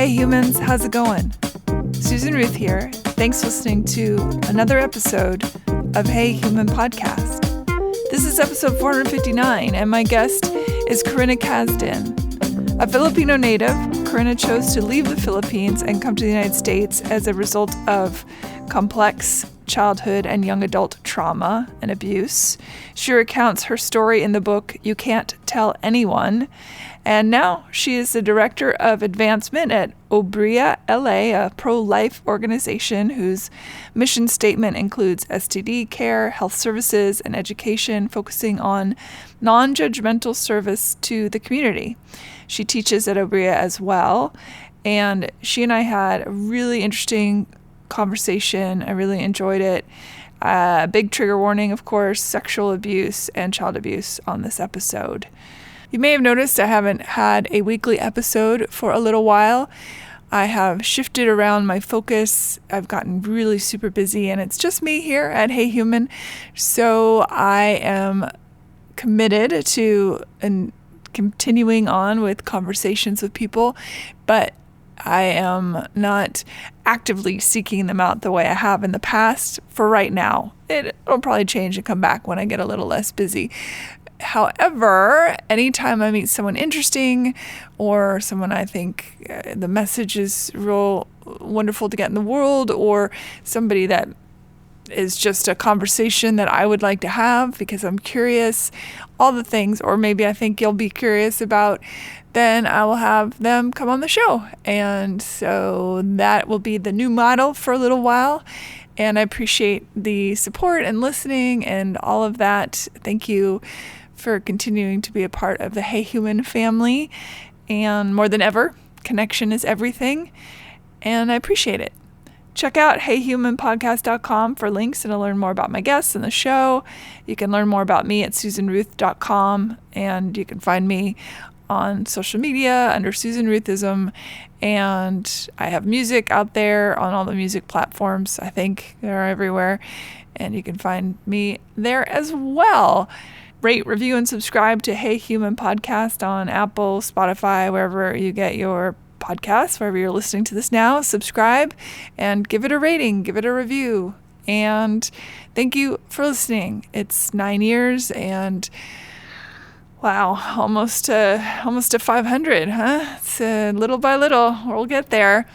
Hey humans, how's it going? Susan Ruth here. Thanks for listening to another episode of Hey Human Podcast. This is episode 459, and my guest is Corinna Kazdin. A Filipino native, Corinna chose to leave the Philippines and come to the United States as a result of complex childhood and young adult trauma and abuse. She recounts her story in the book You Can't Tell Anyone, and now she is the director of advancement at ObriaLA, a pro-life organization whose mission statement includes STD care, health services, and education, focusing on non-judgmental service to the community. She teaches at Obria as well, and she and I had a really interesting conversation. I really enjoyed it. Big trigger warning, of course, sexual abuse and child abuse on this episode. You may have noticed I haven't had a weekly episode for a little while. I have shifted around my focus. I've gotten really super busy, and it's just me here at Hey Human. So I am committed to continuing on with conversations with people, but I am not actively seeking them out the way I have in the past for right now. It'll probably change and come back when I get a little less busy. However, anytime I meet someone interesting or someone I think the message is real wonderful to get in the world, or somebody that is just a conversation that I would like to have because I'm curious, all the things, or maybe I think you'll be curious about, then I will have them come on the show. And so that will be the new model for a little while. And I appreciate the support and listening and all of that. Thank you for continuing to be a part of the Hey Human family. And more than ever, connection is everything. And I appreciate it. Check out heyhumanpodcast.com for links and to learn more about my guests and the show. You can learn more about me at susanruth.com, and you can find me on social media under Susan Ruthism, and I have music out there on all the music platforms. I think they're everywhere, and you can find me there as well. Rate, review, and subscribe to Hey Human Podcast on Apple, Spotify, wherever you get your podcasts, wherever you're listening to this now. Subscribe and give it a rating, give it a review. And thank you for listening. It's 9 years and wow, almost to 500, huh? It's little by little, we'll get there.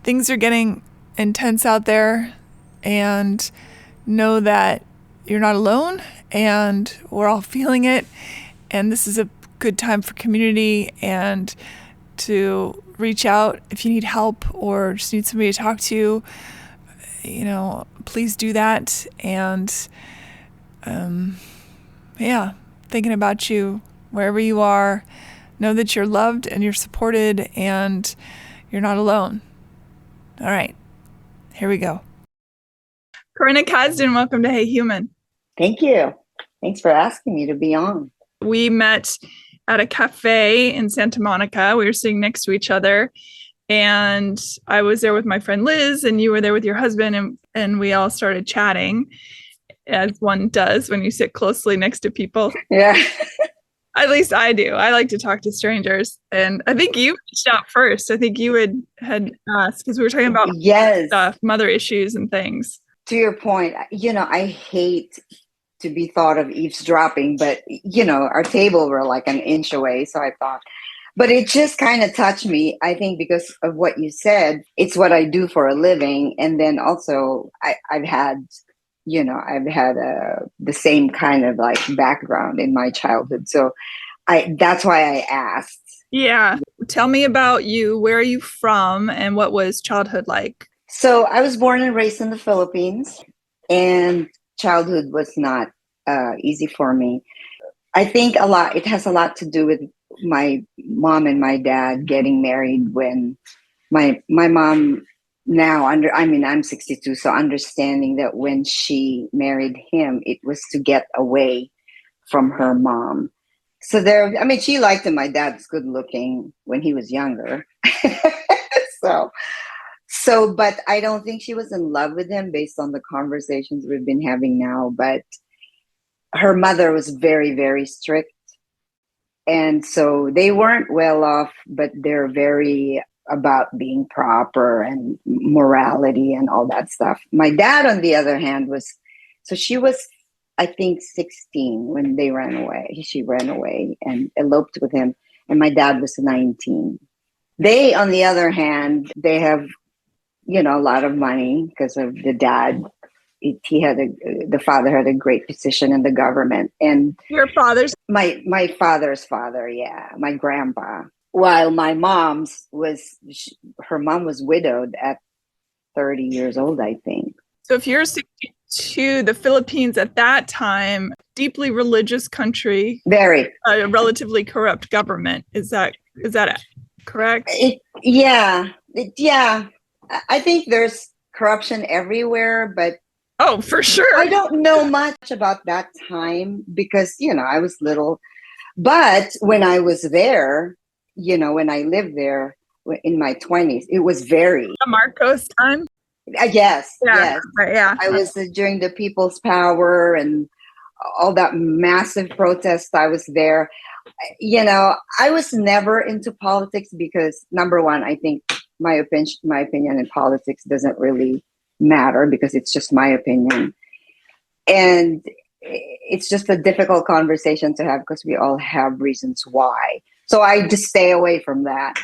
Things are getting intense out there, and know that you're not alone, and we're all feeling it. And this is a good time for community and to reach out if you need help or just need somebody to talk to. Please do that. And thinking about you wherever you are. Know that you're loved and you're supported and you're not alone. All right, here we go. Corinna Kazdin, welcome to Hey Human. Thank you. Thanks for asking me to be on. We met at a cafe in Santa Monica. We were sitting next to each other, and I was there with my friend Liz, and you were there with your husband, and we all started chatting, as one does when you sit closely next to people. Yeah. At least I do. I like to talk to strangers. And I think you reached out first. I think you had asked, because we were talking about stuff, mother issues and things. To your point, I hate to be thought of eavesdropping, but, our table were like an inch away. So I thought, but it just kind of touched me, I think, because of what you said. It's what I do for a living. And then also I've had the same kind of like background in my childhood. So that's why I asked. Yeah. Tell me about you. Where are you from and what was childhood like? So I was born and raised in the Philippines, and childhood was not easy for me. I think it has a lot to do with my mom and my dad getting married when my mom now I'm 62. So understanding that when she married him, it was to get away from her mom. So she liked him. My dad was good looking when he was younger. But I don't think she was in love with him based on the conversations we've been having now. But her mother was very, very strict. And so they weren't well off, but they're very about being proper and morality and all that stuff. My dad, on the other hand, she was, I think, 16 when they ran away. She ran away and eloped with him. And my dad was 19. They, on the other hand, they have, a lot of money because of the dad. The father had a great position in the government. And your father's? My father's father, yeah, my grandpa. While my her mom was widowed at 30 years old, I think. So if you're 62, the Philippines at that time, deeply religious country, very a relatively corrupt government. Is that correct? Yeah. I think there's corruption everywhere, but oh, for sure. I don't know much about that time because, I was little. But when I was there, when I lived there in my 20s, it was very... Marcos time? Yes. Yeah, yes. Yeah. I was during the People's Power and all that massive protest. I was there. I was never into politics because, number one, I think my opinion in politics doesn't really matter because it's just my opinion. And it's just a difficult conversation to have because we all have reasons why. So I just stay away from that.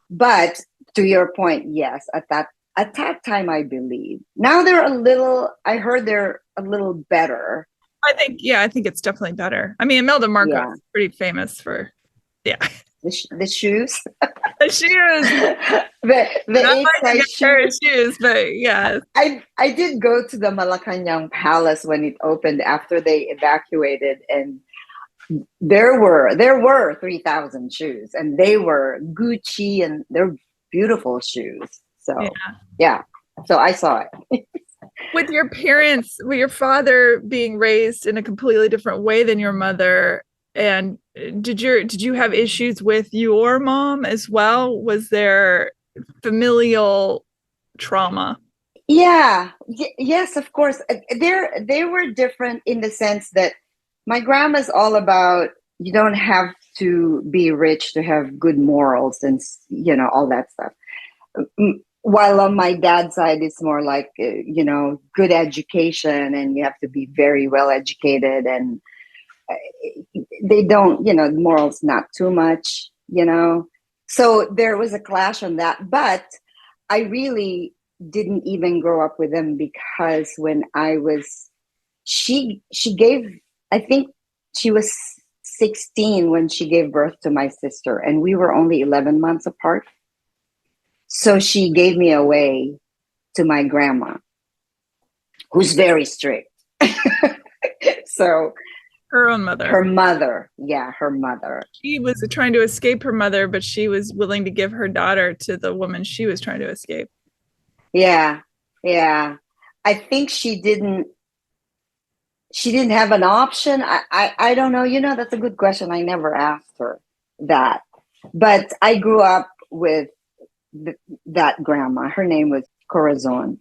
But to your point, yes, at that time, I believe. Now I heard they're a little better. I think it's definitely better. I mean, Imelda Marcos is pretty famous for, the shoes. The shoes. the 8-size shoes, but yeah. I did go to the Malacanang Palace when it opened after they evacuated, and there were 3,000 shoes, and they were Gucci, and they're beautiful shoes. So yeah. So I saw it. With your parents, with your father being raised in a completely different way than your mother, and did you have issues with your mom as well? Was there familial trauma? Yeah. Yes, of course. They were different in the sense that my grandma's all about, you don't have to be rich to have good morals and, all that stuff. While on my dad's side, it's more like, good education, and you have to be very well educated, and they don't, morals, not too much, So there was a clash on that. But I really didn't even grow up with them because when she gave, I think she was 16 when she gave birth to my sister, and we were only 11 months apart. So she gave me away to my grandma, who's very strict. So her own mother. Her mother. Yeah, her mother. She was trying to escape her mother, but she was willing to give her daughter to the woman she was trying to escape. Yeah. Yeah. I think she didn't have an option. I don't know. That's a good question. I never asked her that. But I grew up with that grandma. Her name was Corazon.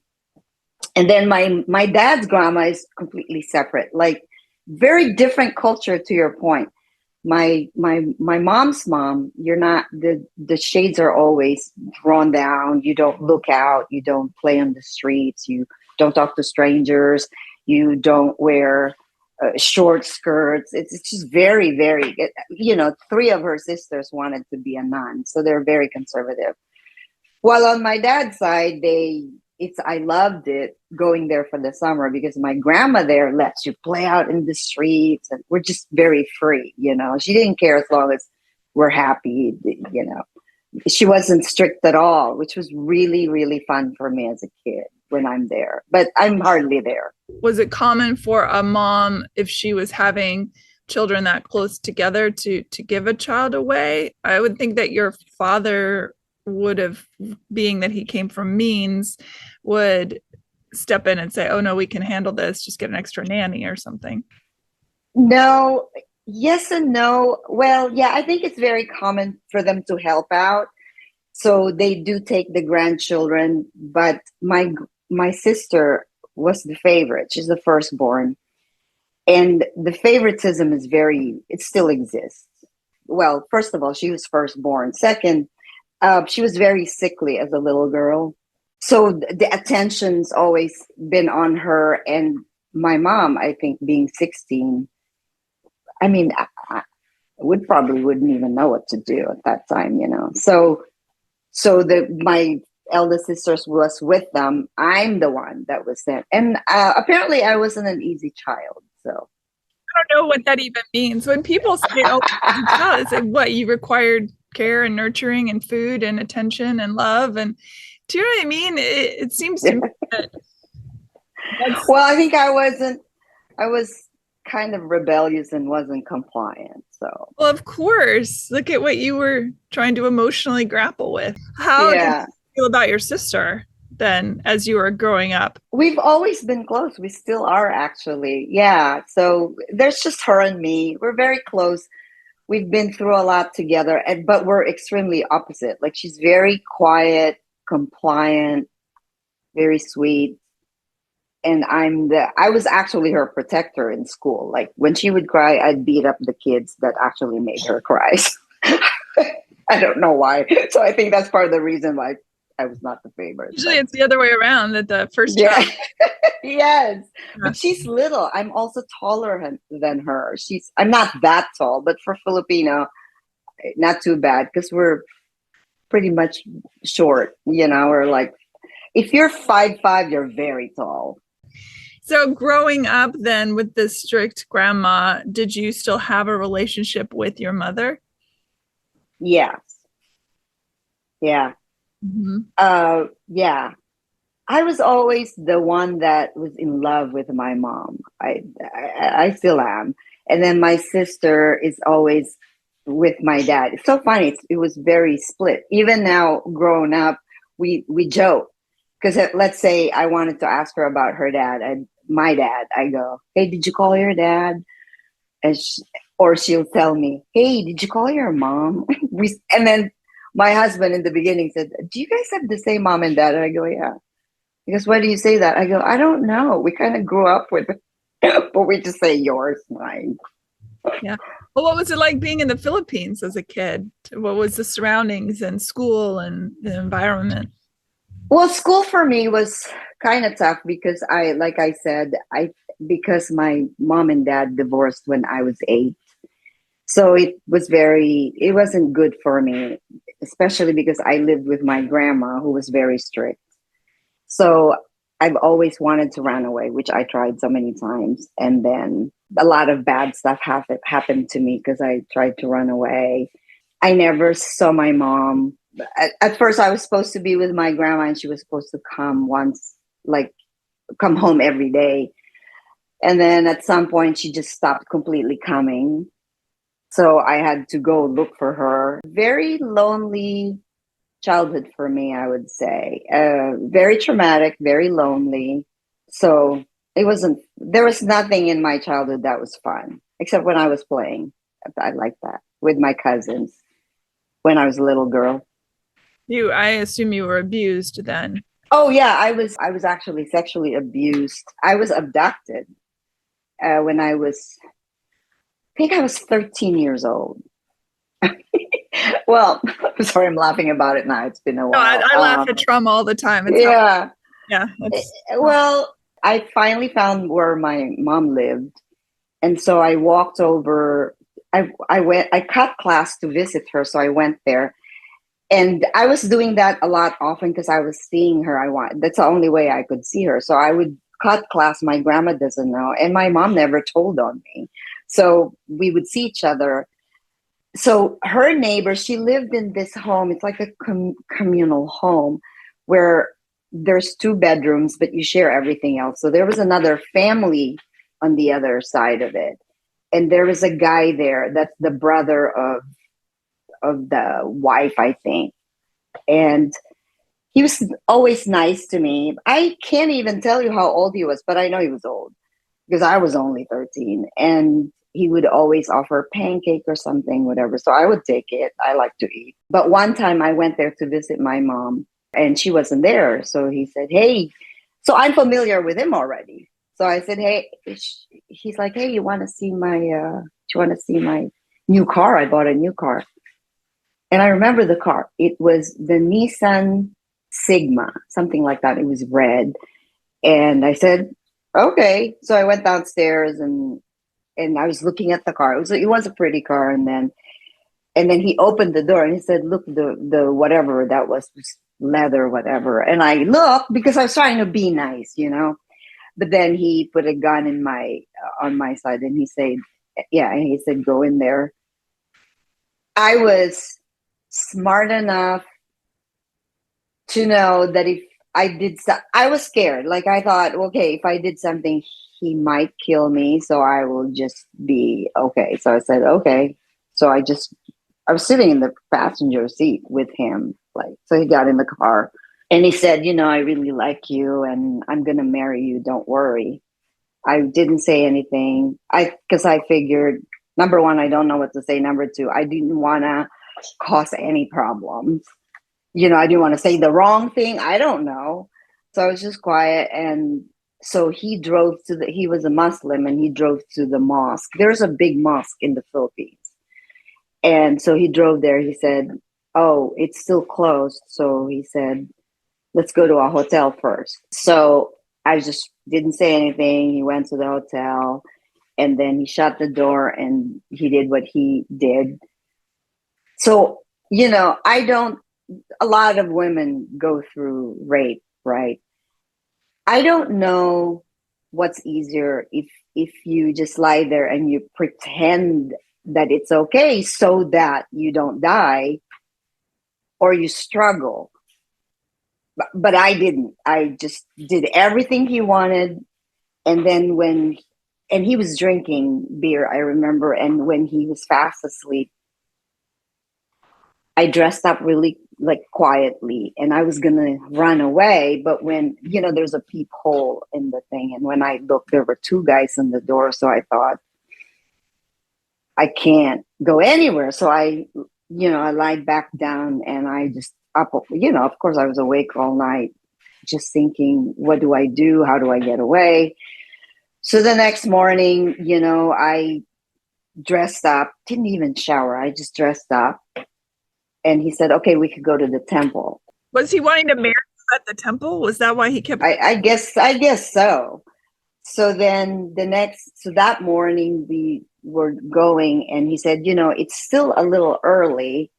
And then my dad's grandma is completely separate, like very different culture to your point. My mom's mom, you're not, the shades are always drawn down. You don't look out. You don't play on the streets. You don't talk to strangers. You don't wear short skirts. It's just very, very, 3 of her sisters wanted to be a nun. So they're very conservative. While on my dad's side, I loved it going there for the summer because my grandma there lets you play out in the streets, and we're just very free. She didn't care as long as we're happy. She wasn't strict at all, which was really, really fun for me as a kid when I'm there, but I'm hardly there. Was it common for a mom, if she was having children that close together, to give a child away? I would think that your father would have, being that he came from means, would step in and say, oh no, we can handle this, just get an extra nanny or something. No, yes and no. Well, yeah, I think it's very common for them to help out. So they do take the grandchildren, but my sister was the favorite. She's the firstborn. And the favoritism it still exists. Well, first of all, she was firstborn. Second, She was very sickly as a little girl. So the attention's always been on her. And my mom, I think being 16, I mean, I would probably wouldn't even know what to do at that time, you know. So my eldest sisters was with them. I'm the one that was sent. And apparently I wasn't an easy child. So I don't know what that even means. When people say, "Oh, it's like, what you required care and nurturing and food and attention and love," and do you know what I mean? It seems to me that that's well, I think I was kind of rebellious and wasn't compliant. So well, of course. Look at what you were trying to emotionally grapple with. How did yeah, you feel about your sister then as you were growing up? we've always been close. We still are actually. Yeah. So there's just her and me. We're very close. We've been through a lot together, but we're extremely opposite. Like she's very quiet, compliant, very sweet. And I was actually her protector in school. Like when she would cry, I'd beat up the kids that actually made her cry. I don't know why. So I think that's part of the reason why I was not the favorite. Usually it's the other way around, that the first Yeah. child. Yes. Yeah. But she's little. I'm also taller than her. I'm not that tall, but for Filipino, not too bad because we're pretty much short, you know, or like if you're 5'5", you're very tall. So growing up then with this strict grandma, did you still have a relationship with your mother? Yes. Yeah. Mm-hmm. Yeah. I was always the one that was in love with my mom. I still am. And then my sister is always with my dad. It's so funny. It was very split. Even now, grown up, we joke because let's say I wanted to ask her about her dad and my dad. I go, "Hey, did you call your dad?" And or she'll tell me, "Hey, did you call your mom?" And then my husband in the beginning said, "Do you guys have the same mom and dad?" And I go, "Yeah." Because why do you say that? I go, "I don't know. We kind of grew up with it, but we just say yours, mine." Yeah. Well, what was it like being in the Philippines as a kid? What was the surroundings and school and the environment? Well, school for me was kind of tough because like I said, because my mom and dad divorced when I was 8. So it wasn't good for me, especially because I lived with my grandma who was very strict. So I've always wanted to run away, which I tried so many times. And then a lot of bad stuff happened to me because I tried to run away. I never saw my mom. At first, I was supposed to be with my grandma and she was supposed to come home every day. And then at some point, she just stopped completely coming. So I had to go look for her. Very lonely childhood for me, I would say. Very traumatic, very lonely. So there was nothing in my childhood that was fun, except when I was playing. I like that with my cousins when I was a little girl. I assume you were abused then. Oh yeah, I was actually sexually abused. I was abducted when I think I was 13 years old. Well, I'm sorry, I'm laughing about it now. It's been a No, while. I laugh at trauma all the time. Yeah. Yeah. Well, I finally found where my mom lived. And so I walked over. I cut class to visit her. So I went there. And I was doing that a lot often because I was seeing her. That's the only way I could see her. So I would cut class. My grandma doesn't know. And my mom never told on me. So we would see each other. So her neighbor, she lived in this home. It's like a communal home where there's 2 bedrooms, but you share everything else. So there was another family on the other side of it. And there was a guy there that's the brother of the wife, I think. And he was always nice to me. I can't even tell you how old he was, but I know he was old because I was only 13. And he would always offer pancake or something, whatever. So I would take it. I like to eat. But one time I went there to visit my mom and she wasn't there. So he said, "Hey," so I'm familiar with him already. So I said, "Hey," he's like, "Hey, you want to see my new car? I bought a new car." And I remember the car. It was the Nissan Sigma, something like that. It was red. And I said, okay. So I went downstairs and I was looking at the car. It was a pretty car. And then he opened the door and he said, look, the whatever that was leather, whatever. And I looked because I was trying to be nice, But then he put a gun in my on my side and he said, yeah, and he said, go in there. I was smart enough to know that if I was scared. Like I thought, okay, if I did something, he might kill me. So I will just be okay. So I said, okay. So I was sitting in the passenger seat with him. So he got in the car and he said, I really like you and I'm going to marry you. Don't worry. I didn't say anything. Because I figured, number one, I don't know what to say. Number two, I didn't want to cause any problems. I didn't want to say the wrong thing. I don't know. So I was just quiet. And so he was a Muslim and he drove to the mosque. There's a big mosque in the Philippines. And so he drove there. He said, oh, it's still closed. So he said, let's go to a hotel first. So I just didn't say anything. He went to the hotel and then he shut the door and he did what he did. So, a lot of women go through rape, right? I don't know what's easier if you just lie there and you pretend that it's okay so that you don't die or you struggle. But I didn't. I just did everything he wanted. And then and he was drinking beer, I remember. And when he was fast asleep, I dressed up really quietly and I was going to run away. But when, there's a peephole in the thing. And when I looked, there were two guys in the door. So I thought, I can't go anywhere. So I lied back down and I just of course I was awake all night just thinking, what do I do? How do I get away? So the next morning, I dressed up, didn't even shower. I just dressed up. And he said, okay, we could go to the temple. Was he wanting to marry you at the temple? Was that why he kept? I guess so. So then that morning we were going and he said, it's still a little early.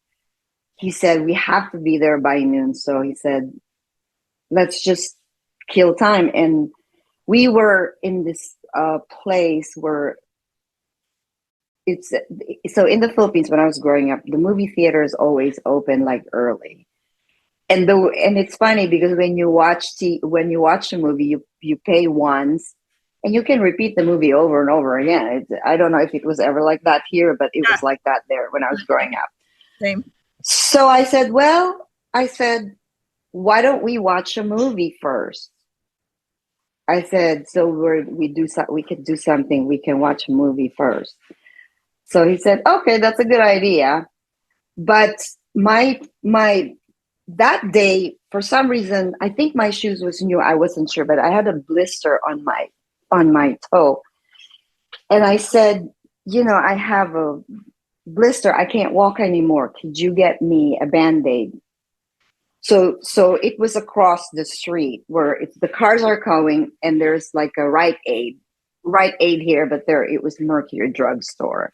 He said, we have to be there by noon. So he said, let's just kill time. And we were in this place where so in the Philippines, when I was growing up, the movie theater is always open early. And it's funny because when you watch a movie, you pay once and you can repeat the movie over and over again. I don't know if it was ever like that here, but it was like that there when I was growing up. Same. So I said, why don't we watch a movie first? I said, so we could do something. We can watch a movie first. So he said, okay, that's a good idea. But that day, for some reason, I think my shoes was new. I wasn't sure, but I had a blister on my toe. And I said, I have a blister. I can't walk anymore. Could you get me a Band-Aid? So it was across the street where the cars are going and there's a Rite Aid here, but it was Mercury drugstore.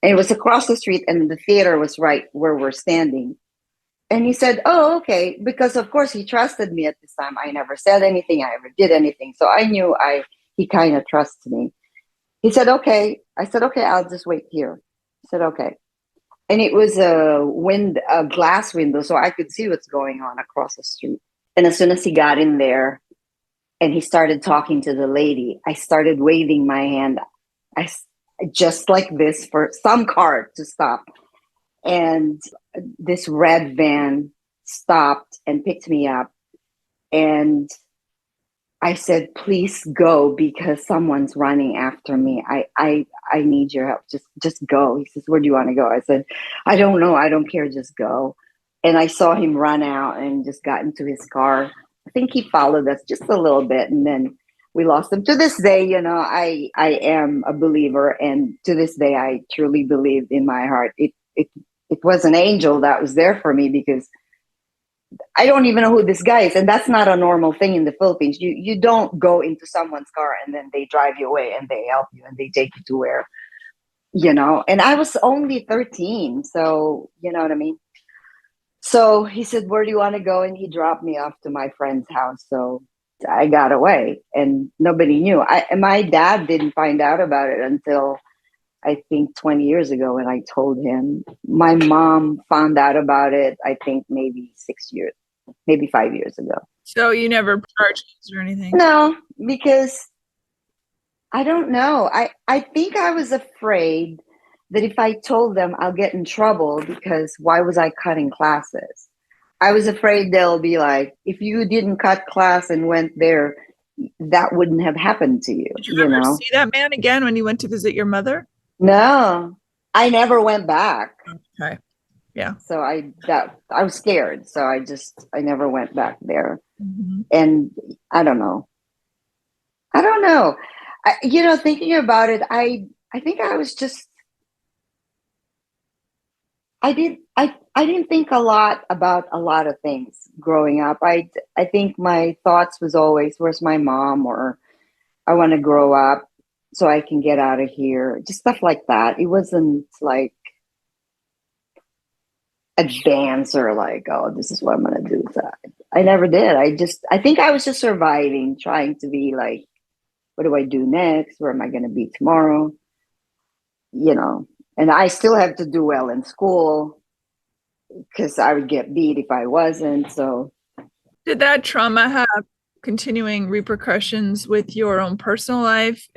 And it was across the street and the theater was right where we're standing. And he said, oh, okay. Because of course he trusted me at this time. I never said anything. I never did anything. So I knew he kind of trusted me. He said, okay. I said, okay, I'll just wait here. He said, okay. And it was a glass window, so I could see what's going on across the street. And as soon as he got in there and he started talking to the lady, I started waving my hand. Just like this for some car to stop. And this red van stopped and picked me up. And I said, please go because someone's running after me. I need your help. Just go. He says, where do you want to go? I said, I don't know. I don't care. Just go. And I saw him run out and just got into his car. I think he followed us just a little bit and then we lost him. To this day, I am a believer. And to this day, I truly believe in my heart. it was an angel that was there for me, because I don't even know who this guy is. And that's not a normal thing in the Philippines. You don't go into someone's car and then they drive you away and they help you and they take you to where, and I was only 13. So, you know what I mean? So he said, where do you want to go? And he dropped me off to my friend's house. So I got away and nobody knew. And my dad didn't find out about it until I think 20 years ago when I told him. My mom found out about it, I think maybe 6 years, maybe 5 years ago. So you never charged or anything? No, because I don't know. I think I was afraid that if I told them, I'll get in trouble, because why was I cutting classes? I was afraid they'll be like, if you didn't cut class and went there, that wouldn't have happened to you. Did you ever see that man again when you went to visit your mother? No, I never went back. Okay. Yeah. So I was scared. So I never went back there. Mm-hmm. And I don't know. Thinking about it, I think I was just, I didn't think a lot about a lot of things growing up. I think my thoughts was always, where's my mom? Or I want to grow up so I can get out of here. Just stuff like that. It wasn't like advance or like, oh, this is what I'm going to do. So I never did. I think I was just surviving, trying to be like, what do I do next? Where am I going to be tomorrow? And I still have to do well in school because I would get beat if I wasn't. So did that trauma have continuing repercussions with your own personal life?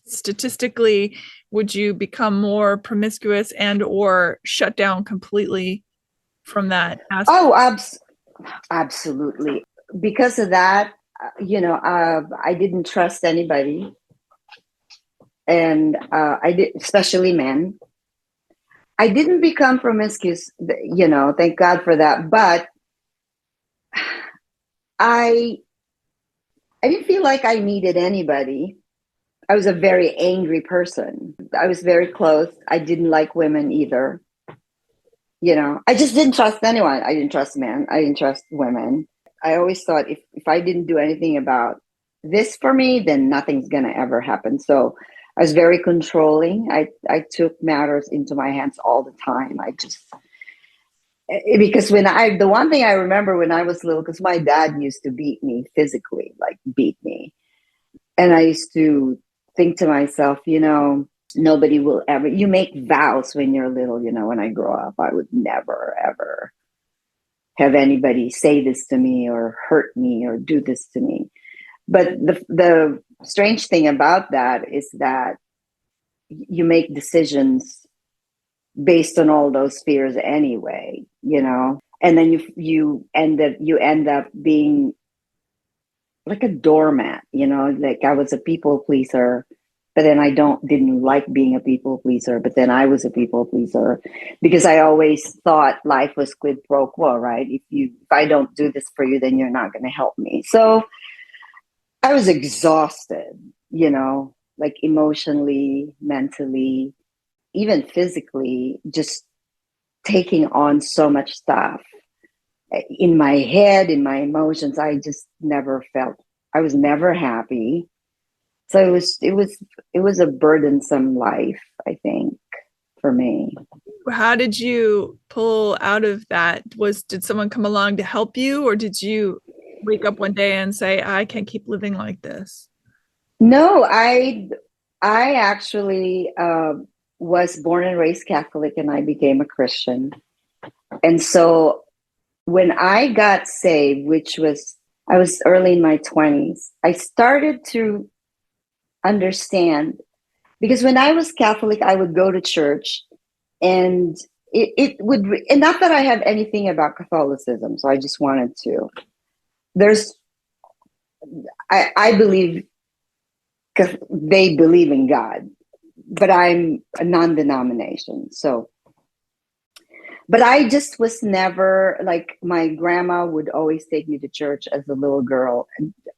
Statistically, would you become more promiscuous and or shut down completely from that aspect? Oh, absolutely. Because of that, I didn't trust anybody. And I did, especially men. I didn't become promiscuous, thank God for that. But I didn't feel like I needed anybody. I was a very angry person. I was very close. I didn't like women either. I just didn't trust anyone. I didn't trust men. I didn't trust women. I always thought if I didn't do anything about this for me, then nothing's going to ever happen. So I was very controlling. I took matters into my hands all the time. Because the one thing I remember when I was little, because my dad used to beat me physically, like beat me. And I used to think to myself, nobody will ever, you make vows when you're little, when I grow up, I would never, ever have anybody say this to me or hurt me or do this to me. But the strange thing about that is that you make decisions based on all those fears anyway, and then you end up being like a doormat, like I was a people pleaser, but then I didn't like being a people pleaser, but then I was a people pleaser because I always thought life was quid pro quo, right? If I don't do this for you, then you're not going to help me. So I was exhausted, like emotionally, mentally, even physically, just taking on so much stuff in my head, in my emotions. I just never felt, I was never happy. So it was a burdensome life, I think, for me. How did you pull out of that? Did someone come along to help you, or did you wake up one day and say, I can't keep living like this? No, I actually was born and raised Catholic, and I became a Christian. And so when I got saved, I was early in my 20s, I started to understand, because when I was Catholic, I would go to church, and it would, and not that I have anything about Catholicism, so I just wanted to. I believe, because they believe in God, but I'm a non-denomination. So, but I just was never, like, my grandma would always take me to church as a little girl.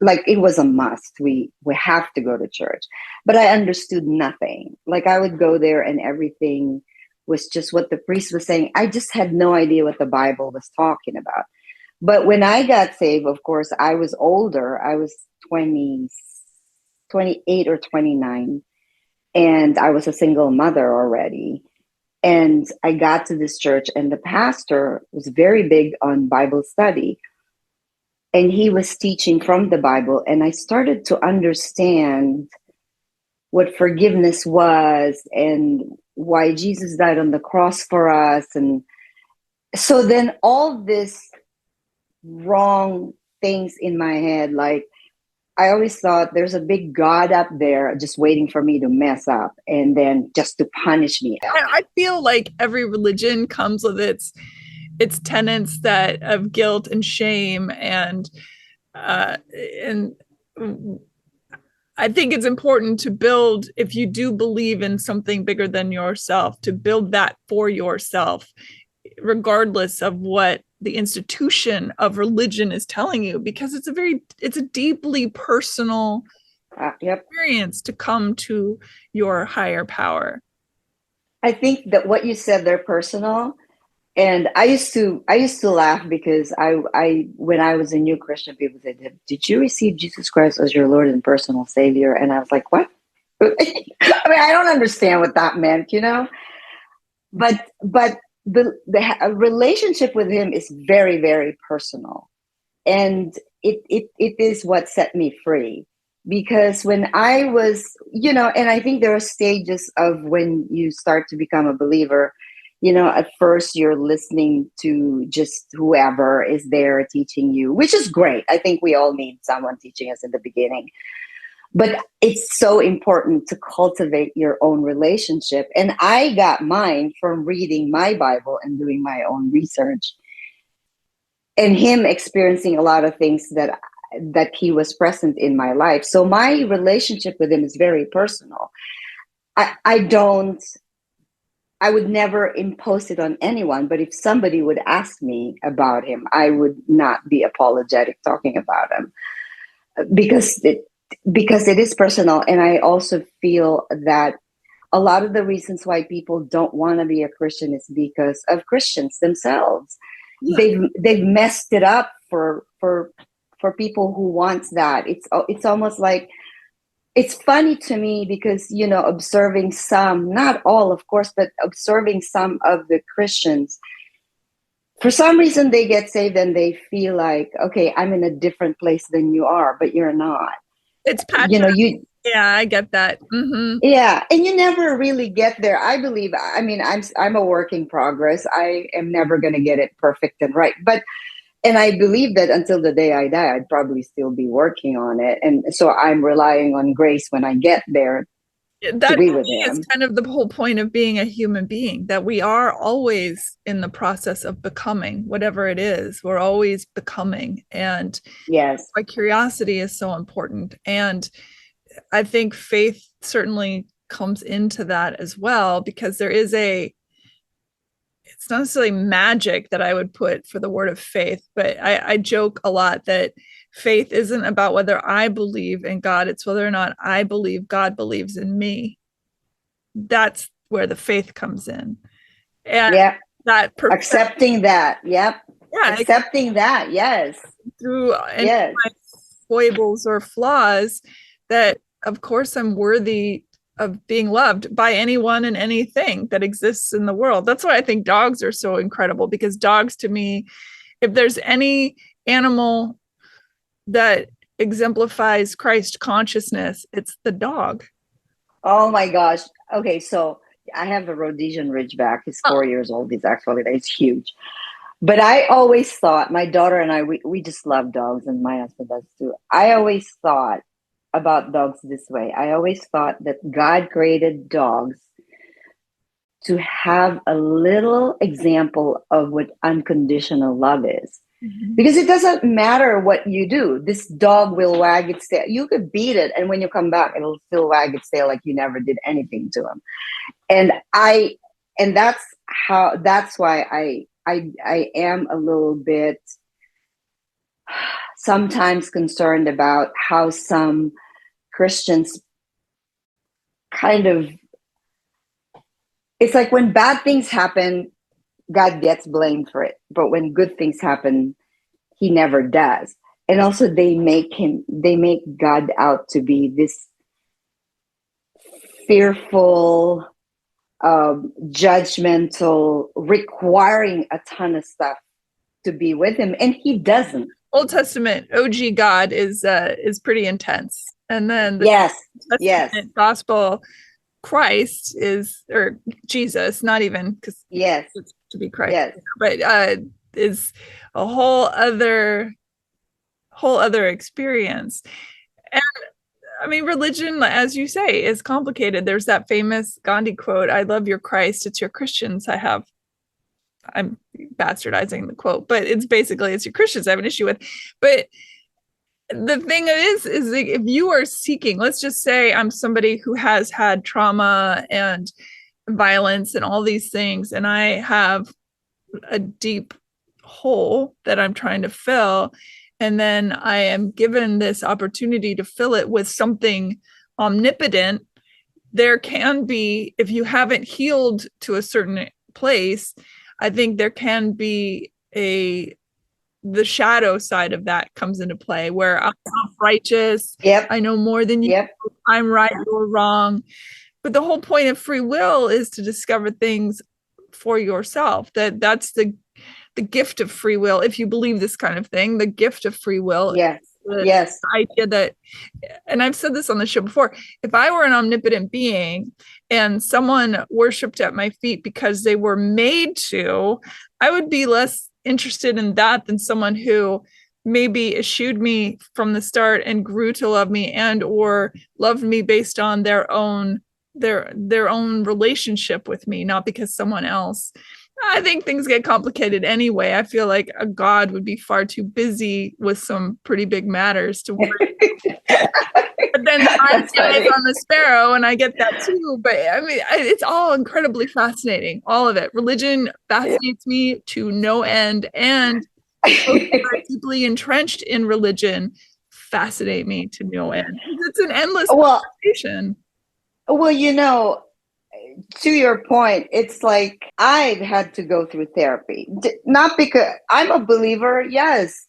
Like, it was a must. We have to go to church. But I understood nothing. Like, I would go there and everything was just what the priest was saying. I just had no idea what the Bible was talking about. But when I got saved, of course, I was older. I was 28 or 29, and I was a single mother already. And I got to this church, and the pastor was very big on Bible study. And he was teaching from the Bible, and I started to understand what forgiveness was and why Jesus died on the cross for us. And so then all this wrong things in my head, like I always thought there's a big God up there just waiting for me to mess up and then just to punish me. I feel like every religion comes with its tenets that of guilt and shame, and I think it's important to build, if you do believe in something bigger than yourself, to build that for yourself, regardless of what the institution of religion is telling you, because it's a deeply personal experience to come to your higher power. I think that what you said, they're personal. And I used to laugh because I when I was a new Christian, people said, "Did you receive Jesus Christ as your Lord and personal Savior?" And I was like, "What?" I mean, I don't understand what that meant, you know. But the relationship with Him is very, very personal, and it is what set me free. Because when I was, you know, and I think there are stages of when you start to become a believer. You know, at first you're listening to just whoever is there teaching you, which is great. I think we all need someone teaching us in the beginning. But it's so important to cultivate your own relationship. And I got mine from reading my Bible and doing my own research. And him experiencing a lot of things that he was present in my life. So my relationship with him is very personal. I would never impose it on anyone, but if somebody would ask me about him, I would not be apologetic talking about him because it is personal. And I also feel that a lot of the reasons why people don't want to be a Christian is because of Christians themselves. Yeah. They've messed it up for people who want that. It's almost like, it's funny to me because, you know, observing some, not all, of course, but observing some of the Christians, for some reason they get saved and they feel like, okay, I'm in a different place than you are, but you're not. It's patronizing. Yeah, I get that. Mm-hmm. Yeah, and you never really get there. I believe. I mean, I'm a work in progress. I am never going to get it perfect and right, and I believe that until the day I die, I'd probably still be working on it. And so I'm relying on grace when I get there to be with him. Is kind of the whole point of being a human being, that we are always in the process of becoming whatever it is. We're always becoming. And yes, my curiosity is so important. And I think faith certainly comes into that as well, because there is it's not necessarily magic that I would put for the word of faith, but I joke a lot that faith isn't about whether I believe in God, it's whether or not I believe God believes in me. That's where the faith comes in. And that accepting that. Yep. Yeah. Accepting that. Yes. Through my foibles or flaws, that of course I'm worthy of being loved by anyone and anything that exists in the world. That's why I think dogs are so incredible, because dogs, to me, if there's any animal that exemplifies Christ consciousness, it's the dog. Oh my gosh. Okay, so I have a Rhodesian Ridgeback. He's 4 years old. He's huge. But I always thought, my daughter and I, we just love dogs, and my husband does too. I always thought about dogs this way. I always thought that God created dogs to have a little example of what unconditional love is. Mm-hmm. Because it doesn't matter what you do. This dog will wag its tail. You could beat it, and when you come back, it'll still wag its tail like you never did anything to him. And that's why I am a little bit sometimes concerned about how some Christians kind of it's like when bad things happen, God gets blamed for it. But when good things happen, he never does. And also they make God out to be this fearful, judgmental, requiring a ton of stuff to be with him. And he doesn't. Old Testament OG God is pretty intense. And then the yes, gospel Christ is, or Jesus, not even, because yes, it's to be Christ, yes, but is a whole other experience. And I mean, religion, as you say, is complicated. There's that famous Gandhi quote, "I love your Christ, it's your Christians I'm bastardizing the quote, but it's basically, it's your Christians I have an issue with." But the thing is like, if you are seeking, let's just say I'm somebody who has had trauma and violence and all these things, and I have a deep hole that I'm trying to fill, and then I am given this opportunity to fill it with something omnipotent. There can be, if you haven't healed to a certain place, I think there can be the shadow side of that comes into play, where I'm righteous. Yep. I know more than you. Yep. I'm right, you're wrong. But the whole point of free will is to discover things for yourself. That's the gift of free will. If you believe this kind of thing, the gift of free will. Yes. The idea that, and I've said this on the show before, if I were an omnipotent being and someone worshipped at my feet because they were made to, I would be less interested in that than someone who maybe eschewed me from the start and grew to love me, and or loved me based on their own relationship with me, not because someone else. I think things get complicated anyway. I feel like a God would be far too busy with some pretty big matters to worry. But then the eyes on the sparrow, and I get that too. But I mean, it's all incredibly fascinating. All of it. Religion fascinates me to no end, and those who are deeply entrenched in religion fascinate me to no end. It's an endless conversation. Well, to your point, it's like I've had to go through therapy. Not because I'm a believer, yes,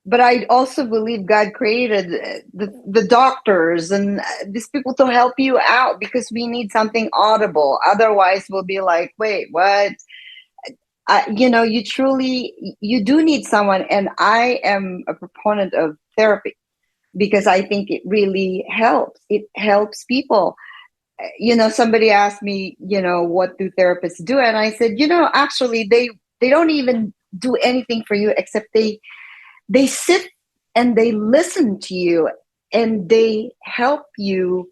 but I also believe God created the doctors and these people to help you out, because we need something audible. Otherwise, we'll be like, wait, what? You do need someone. And I am a proponent of therapy because I think it really helps. It helps people. Somebody asked me, what do therapists do? And I said, actually, they don't even do anything for you except they sit and they listen to you and they help you.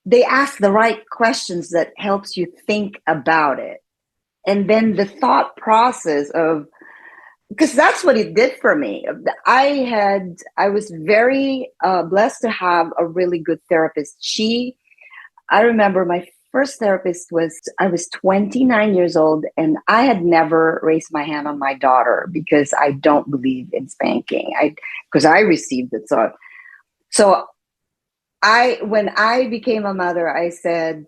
They ask the right questions that helps you think about it. And then the thought process of, because that's what it did for me. I was very blessed to have a really good therapist. I remember my first therapist I was 29 years old, and I had never raised my hand on my daughter because I don't believe in spanking. Because I received it. So when I became a mother, I said,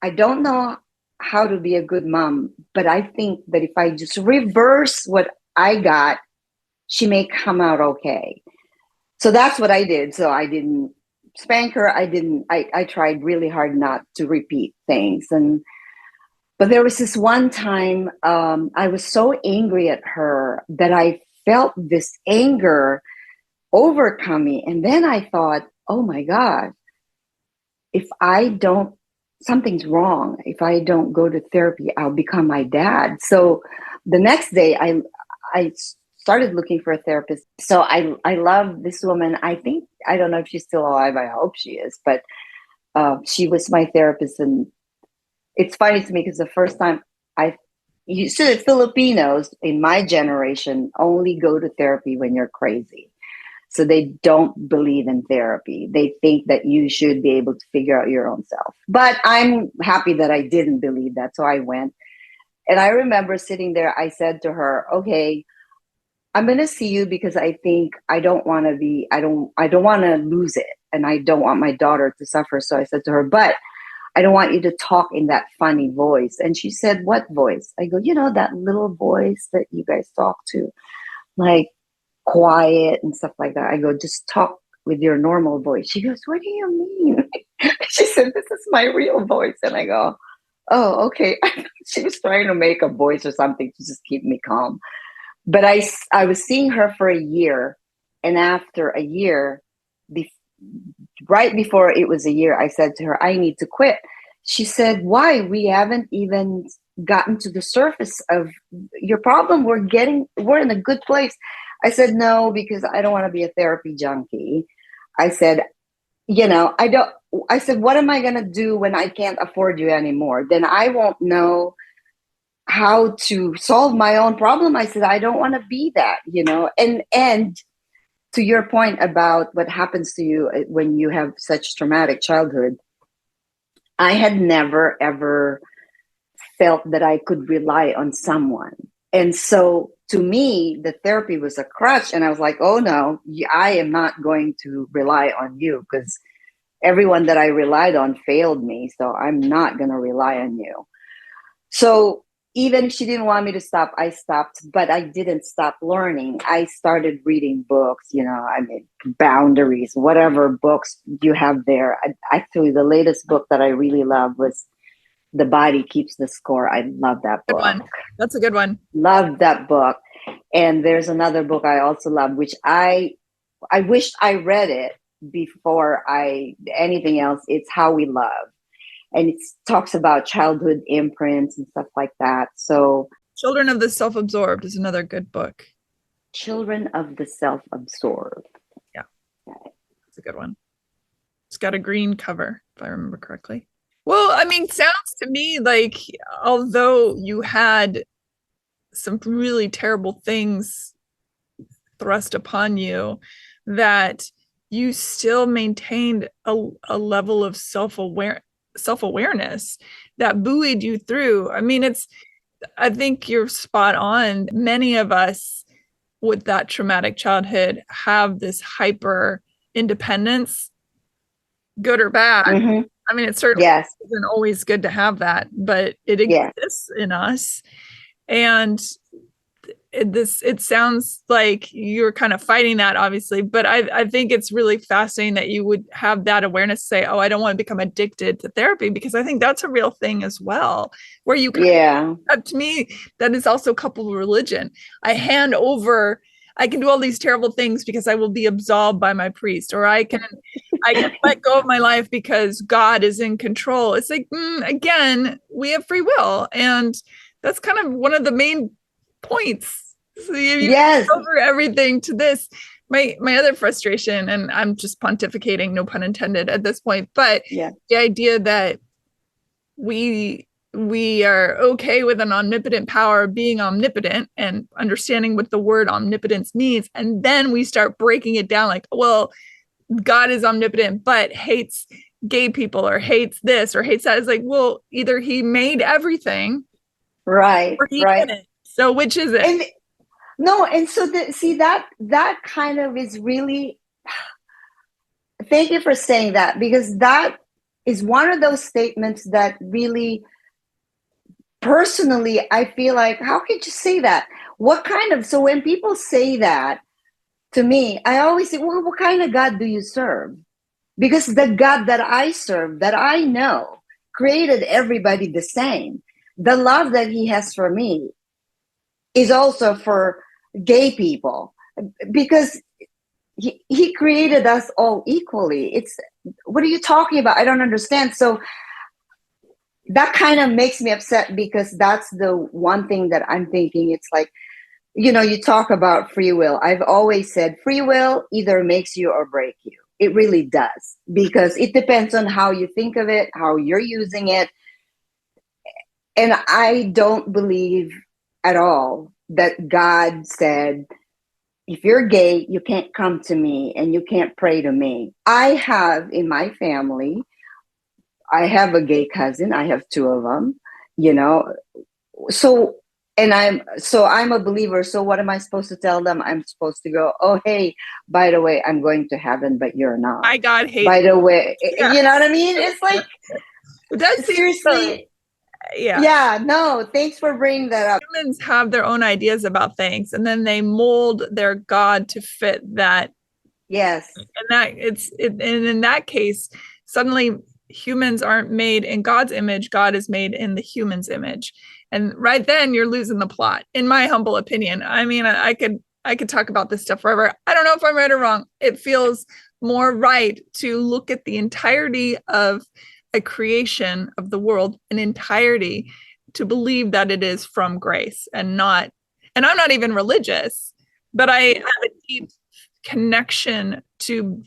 I don't know how to be a good mom, but I think that if I just reverse what I got, she may come out okay. So that's what I did. So I didn't spank her. I tried really hard not to repeat things. But there was this one time I was so angry at her that I felt this anger overcome me. And then I thought, oh my God, something's wrong. If I don't go to therapy, I'll become my dad. So the next day I started looking for a therapist. So I love this woman. I don't know if she's still alive. I hope she is, but she was my therapist. And it's funny to me because the first time you see Filipinos in my generation only go to therapy when you're crazy. So they don't believe in therapy. They think that you should be able to figure out your own self. But I'm happy that I didn't believe that. So I went. And I remember sitting there, I said to her, okay, I'm going to see you because I think I don't want to lose it. And I don't want my daughter to suffer. So I said to her, but I don't want you to talk in that funny voice. And she said, what voice? I go, that little voice that you guys talk to, like quiet and stuff like that. I go, just talk with your normal voice. She goes, what do you mean? She said, this is my real voice. And I go, oh, okay. She was trying to make a voice or something to just keep me calm. But I was seeing her for a year. And after a year, right before it was a year, I said to her, I need to quit. She said, why? We haven't even gotten to the surface of your problem. We're in a good place. I said, no, because I don't want to be a therapy junkie. I said, I said, what am I going to do when I can't afford you anymore? Then I won't know how to solve my own problem. I said, I don't want to be that, and to your point about what happens to you when you have such traumatic childhood, I had never, ever felt that I could rely on someone. And so to me, the therapy was a crutch. And I was like, oh, no, I am not going to rely on you because everyone that I relied on failed me. So I'm not going to rely on you. So even if she didn't want me to stop, I stopped, but I didn't stop learning. I started reading books, Boundaries, whatever books you have there. Actually, the latest book that I really love was The Body Keeps the Score. I love that book. Good one. That's a good one. Love that book. And there's another book I also love, which I wished I read it before anything else. It's How We Love. And it talks about childhood imprints and stuff like that. So Children of the Self-Absorbed is another good book. Children of the Self-Absorbed. Yeah. It's a good one. It's got a green cover, if I remember correctly. Well, sounds to me like although you had some really terrible things thrust upon you, that you still maintained a level of self-awareness that buoyed you through. I think you're spot on. Many of us with that traumatic childhood have this hyper independence, good or bad. Mm-hmm. It certainly isn't always good to have that, but it exists in us. And it sounds like you're kind of fighting that, obviously, but I think it's really fascinating that you would have that awareness, say, oh, I don't want to become addicted to therapy, because I think that's a real thing as well, where you can, to me, that is also coupled with religion. I can do all these terrible things because I will be absolved by my priest, or I can let go of my life because God is in control. It's like, again, we have free will. And that's kind of one of the main points. So you over everything to this. My other frustration, and I'm just pontificating, no pun intended at this point, but the idea that we are okay with an omnipotent power being omnipotent and understanding what the word omnipotence means, and then we start breaking it down like, well, God is omnipotent but hates gay people or hates this or hates that. It's like, well, either he made everything, right, or he didn't. So which is it? And so that kind of is really, thank you for saying that, because that is one of those statements that really, personally, I feel like, how could you say that? So when people say that to me, I always say, well, what kind of God do you serve? Because the God that I serve, that I know, created everybody the same. The love that he has for me is also for gay people, because he created us all equally. What are you talking about? I don't understand. So that kind of makes me upset, because that's the one thing that I'm thinking. It's like, you talk about free will. I've always said free will either makes you or break you. It really does, because it depends on how you think of it, how you're using it. And I don't believe at all that God said, if you're gay, you can't come to me and you can't pray to me. I have in my family, I have a gay cousin. I have two of them, So I'm a believer. So what am I supposed to tell them? I'm supposed to go, oh, hey, by the way, I'm going to heaven, but you're not. My God hates. By the way, you know what I mean? It's like, It does seem Seriously. Yeah, no, thanks for bringing that up. Humans have their own ideas about things, and then they mold their God to fit that. Yes. And in that case, suddenly humans aren't made in God's image. God is made in the human's image. And right then you're losing the plot, in my humble opinion. I mean, I could talk about this stuff forever. I don't know if I'm right or wrong. It feels more right to look at the entirety of a creation of the world, an entirety, to believe that it is from grace and not, and I'm not even religious, but I have a deep connection to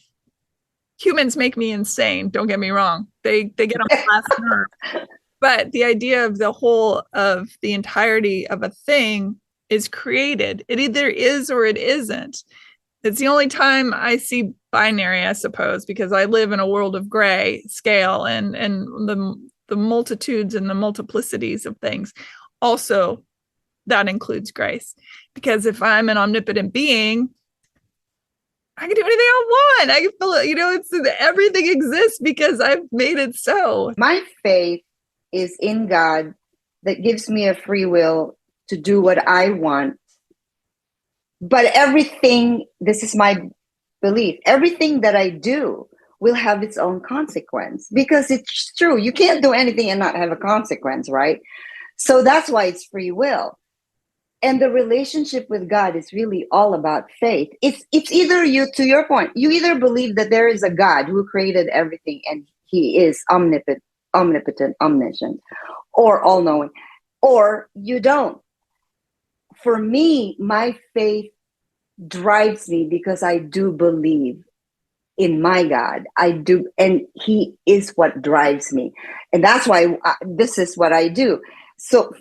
humans. Make me insane, don't get me wrong. They get on my last nerve. But the idea of the whole of the entirety of a thing is created. It either is or it isn't. It's the only time I see binary, I suppose, because I live in a world of gray scale and the multitudes and the multiplicities of things. Also, that includes grace. Because if I'm an omnipotent being, I can do anything I want. I can feel it, it's everything exists because I've made it so. My faith is in God that gives me a free will to do what I want. But everything, this is my belief, everything that I do will have its own consequence, because it's true. You can't do anything and not have a consequence, right? So that's why it's free will. And the relationship with God is really all about faith. It's either you, to your point, you either believe that there is a God who created everything and he is omnipotent, omniscient, or all-knowing, or you don't. For me, my faith drives me because I do believe in my God. I do, and he is what drives me. And that's why this is what I do. So,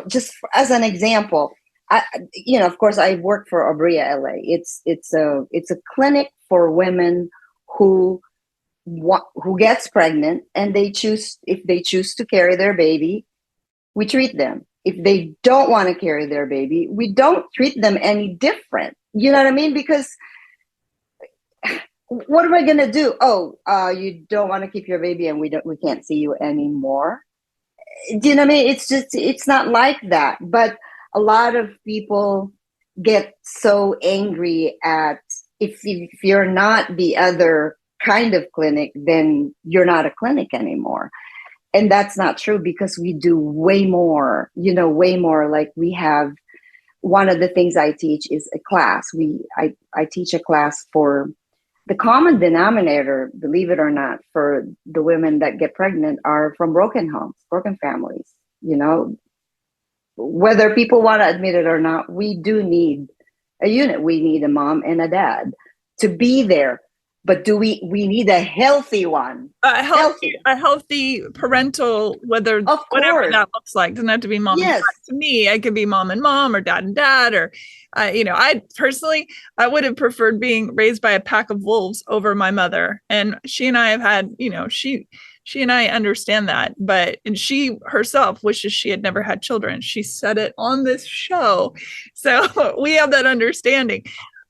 just as an example, of course, I work for ObriaLA. It's a clinic for women who gets pregnant, and if they choose to carry their baby, we treat them. If they don't want to carry their baby, we don't treat them any different. You know what I mean? Because what am I going to do? Oh, you don't want to keep your baby and we can't see you anymore. Do you know what I mean? It's not like that. But a lot of people get so angry at, if you're not the other kind of clinic, then you're not a clinic anymore. And that's not true, because we do way more, way more. Like, we have, one of the things I teach is a class. I teach a class for the common denominator, believe it or not, for the women that get pregnant are from broken homes, broken families. Whether people want to admit it or not, we do need a unit. We need a mom and a dad to be there. But do we need a healthy one? A healthy parental, whatever that looks like. Doesn't have to be mom and dad. To me, I could be mom and mom, or dad and dad, or I personally, I would have preferred being raised by a pack of wolves over my mother. And she and I have had, she and I understand that, and she herself wishes she had never had children. She said it on this show. So we have that understanding.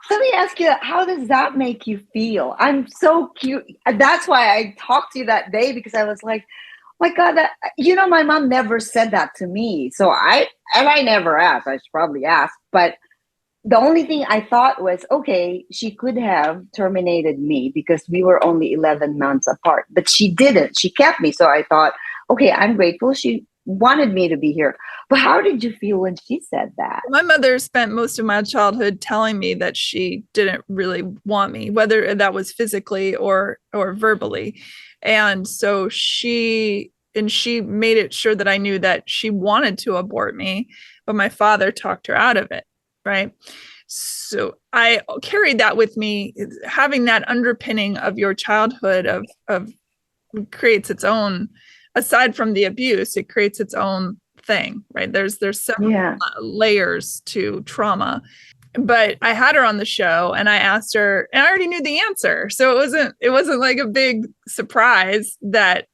Let me ask you, how does that make you feel? I'm so cute. That's why I talked to you that day, because I was like, oh my God, my mom never said that to me. So I never asked. I should probably ask. But the only thing I thought was, okay, she could have terminated me because we were only 11 months apart. But she didn't. She kept me. So I thought, okay, I'm grateful she wanted me to be here. But how did you feel when she said that? My mother spent most of my childhood telling me that she didn't really want me, whether that was physically or verbally. And so she made it sure that I knew that she wanted to abort me, but my father talked her out of it. Right. So I carried that with me. Having that underpinning of your childhood of creates its own, aside from the abuse, it creates its own thing, right? There's several layers to trauma. But I had her on the show and I asked her, and I already knew the answer. So it wasn't like a big surprise that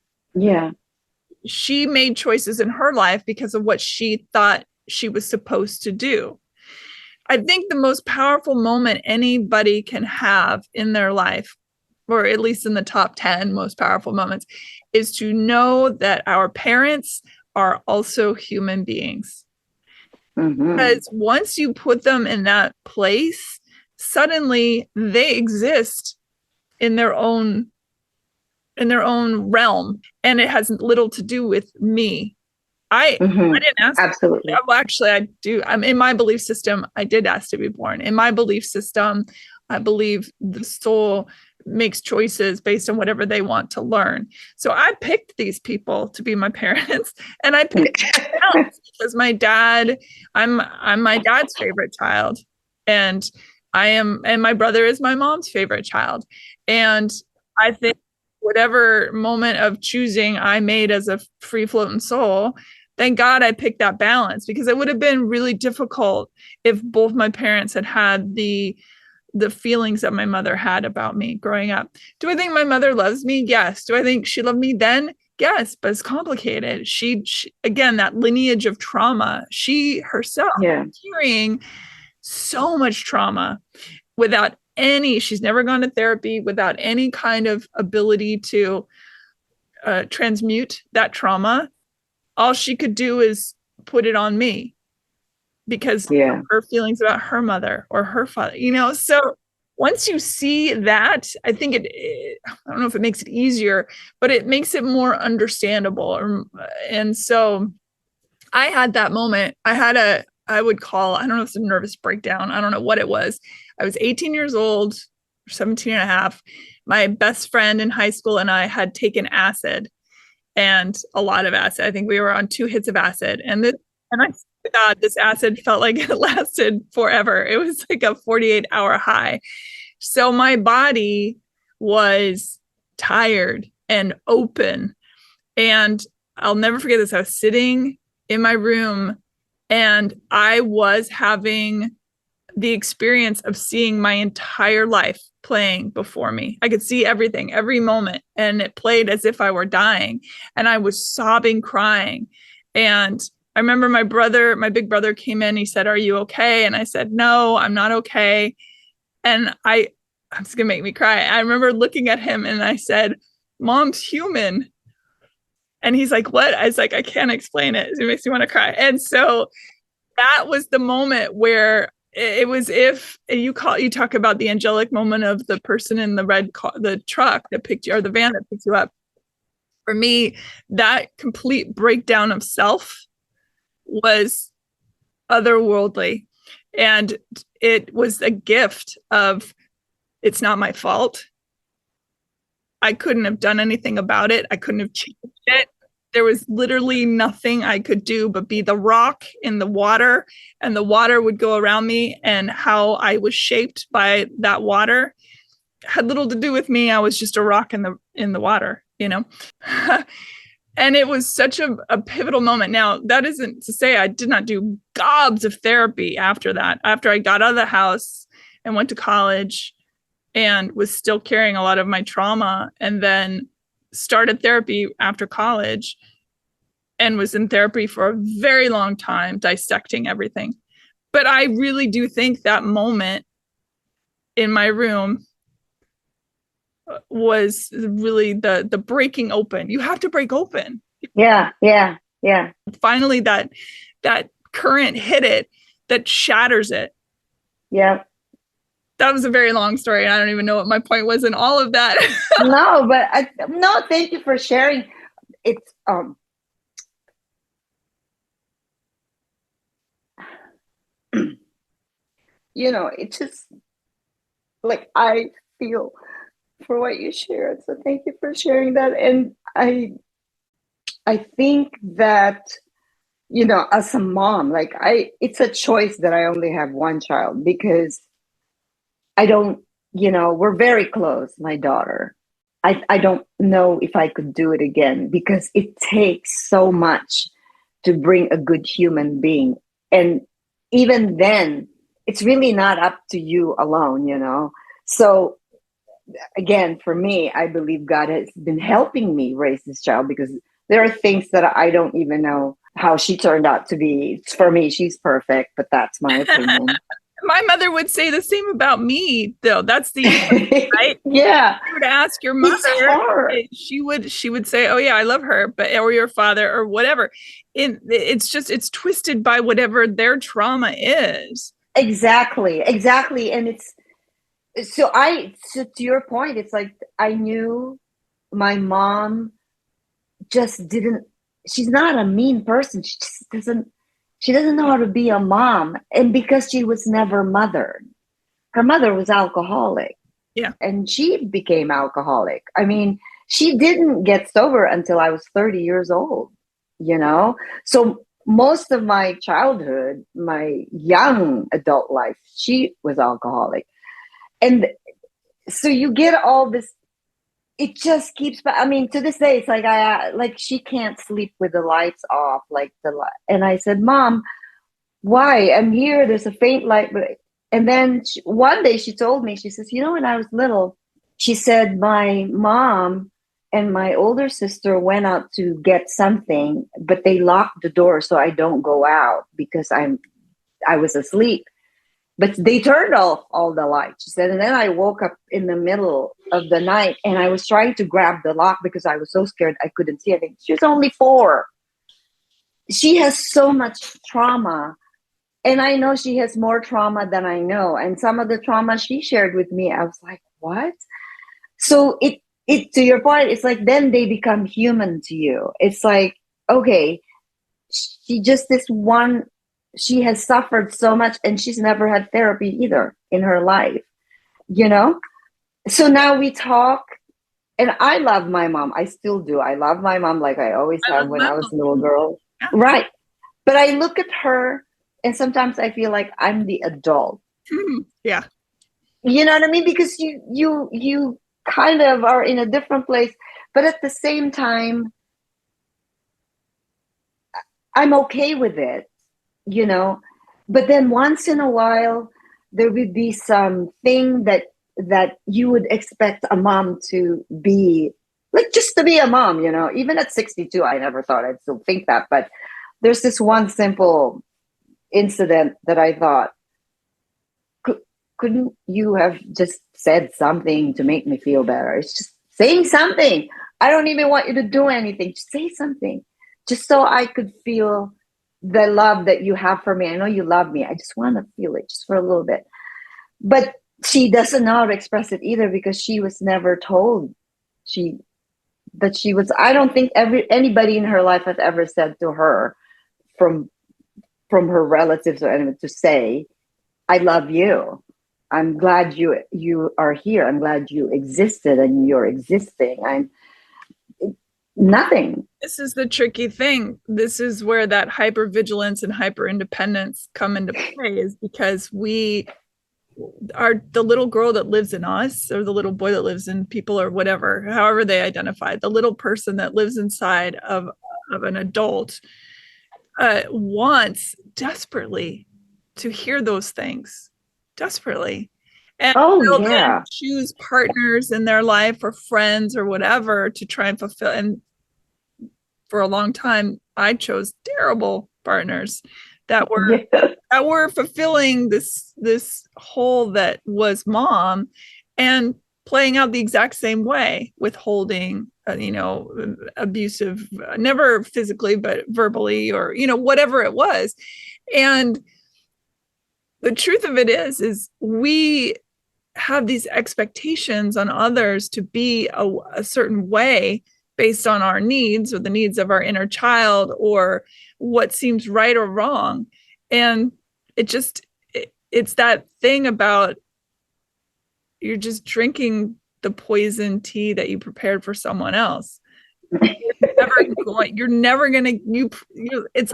she made choices in her life because of what she thought she was supposed to do. I think the most powerful moment anybody can have in their life, or at least in the top 10 most powerful moments, is to know that our parents are also human beings. Because once you put them in that place, suddenly they exist in their own realm, and it has little to do with me. I didn't ask. Absolutely. Well, actually, I do. I'm in my belief system. I did ask to be born. In my belief system, I believe the soul makes choices based on whatever they want to learn. So I picked these people to be my parents, and I picked because my dad. I'm my dad's favorite child, and and my brother is my mom's favorite child, and I think whatever moment of choosing I made as a free floating soul, thank God I picked that balance, because it would have been really difficult if both my parents had the feelings that my mother had about me growing up. Do I think my mother loves me? Yes. Do I think she loved me then? Yes, but it's complicated. She again, that lineage of trauma, she herself carrying so much trauma without she's never gone to therapy, without any kind of ability to transmute that trauma. All she could do is put it on me because of her feelings about her mother or her father, so once you see that, I think I don't know if it makes it easier, but it makes it more understandable. And so I had that moment. I would call, I don't know if it's a nervous breakdown. I don't know what it was. I was 18 years old, 17 and a half. My best friend in high school and I had taken acid, and a lot of acid. I think we were on 2 hits of acid. And this acid felt like it lasted forever. It was like a 48-hour high. So my body was tired and open. And I'll never forget this. I was sitting in my room and I was having the experience of seeing my entire life playing before me. I could see everything, every moment, and it played as if I were dying. And I was sobbing, crying. And I remember my big brother came in. He said, "Are you okay?" And I said, "No, I'm not okay." And I'm just gonna make me cry. I remember looking at him and I said, "Mom's human." And he's like, "What?" I was like, "I can't explain it. It makes me want to cry." And so that was the moment where it was, if you talk about the angelic moment of the person in the red car, the truck that picked you, or the van that picked you up. For me, that complete breakdown of self was otherworldly. And it was a gift of, it's not my fault. I couldn't have done anything about it. I couldn't have changed it. There was literally nothing I could do but be the rock in the water, and the water would go around me, and how I was shaped by that water had little to do with me. I was just a rock in the water, And it was such a pivotal moment. Now, that isn't to say I did not do gobs of therapy after that. After I got out of the house and went to college and was still carrying a lot of my trauma, and then started therapy after college and was in therapy for a very long time, dissecting everything. But I really do think that moment in my room was really the breaking open. You have to break open. Yeah. Finally, that current hit it that shatters it. Yeah. That was a very long story, and I don't even know what my point was in all of that. No, thank you for sharing. It's it's just like, I feel for what you shared. So thank you for sharing that. And I think that, as a mom, like it's a choice that I only have one child, because I don't, we're very close, my daughter. I don't know if I could do it again, because it takes so much to bring a good human being. And even then, it's really not up to you alone, So again, for me, I believe God has been helping me raise this child, because there are things that I don't even know how she turned out to be. For me, she's perfect, but that's my opinion. My mother would say the same about me, though. That's the right. Yeah. You would ask your It's mother, hard. she would say, "Oh yeah, I love her," but or your father or whatever. It's twisted by whatever their trauma is. Exactly. Exactly. And so to your point, it's like I knew my mom just didn't, she's not a mean person. She doesn't know how to be a mom. And because she was never mothered, her mother was alcoholic. Yeah. And she became alcoholic. I mean, she didn't get sober until I was 30 years old, you know? So most of my childhood, my young adult life, she was alcoholic. And so you get all this, it just keeps, I mean, to this day, it's like, like she can't sleep with the lights off, like and I said, Mom, why? I'm here. There's a faint light. And then one day she told me, she says, you know, when I was little, she said, my mom and my older sister went out to get something, but they locked the door so I don't go out because I was asleep. But they turned off all the lights. She said, and then I woke up in the middle of the night and I was trying to grab the lock because I was so scared I couldn't see anything. She was only 4. She has so much trauma. And I know she has more trauma than I know. And some of the trauma she shared with me, I was like, what? So it to your point, it's like then they become human to you. It's like, okay, she has suffered so much and she's never had therapy either in her life, you know? So now we talk, and I love my mom. I still do. I love my mom like I always have when I was a little girl. Yeah. Right. But I look at her and sometimes I feel like I'm the adult. Yeah. You know what I mean? Because you kind of are in a different place, but at the same time, I'm okay with it, you know. But then once in a while, there would be some thing that you would expect a mom to be like, just to be a mom, you know. Even at 62, I never thought I'd still think that. But there's this one simple incident that I thought, couldn't you have just said something to make me feel better? It's just saying something. I don't even want you to do anything. Just say something, just so I could feel the love that you have for me. I know you love me. I just want to feel it just for a little bit. But she doesn't know how to express it either because she was never told that she was. I don't think anybody in her life has ever said to her from her relatives or anyone to say, I love you. I'm glad you are here. I'm glad you existed and you're existing. Nothing. This is the tricky thing. This is where that hypervigilance and hyperindependence come into play, is because we are the little girl that lives in us, or the little boy that lives in people, or whatever, however they identify, the little person that lives inside of an adult wants desperately to hear those things, desperately. And they'll then choose partners in their life or friends or whatever to try and fulfill. And for a long time, I chose terrible partners that were fulfilling this hole that was mom, and playing out the exact same way, withholding, abusive, never physically, but verbally, or, whatever it was. And the truth of it is we have these expectations on others to be a certain way based on our needs or the needs of our inner child or what seems right or wrong. And it's that thing about, you're just drinking the poison tea that you prepared for someone else. It's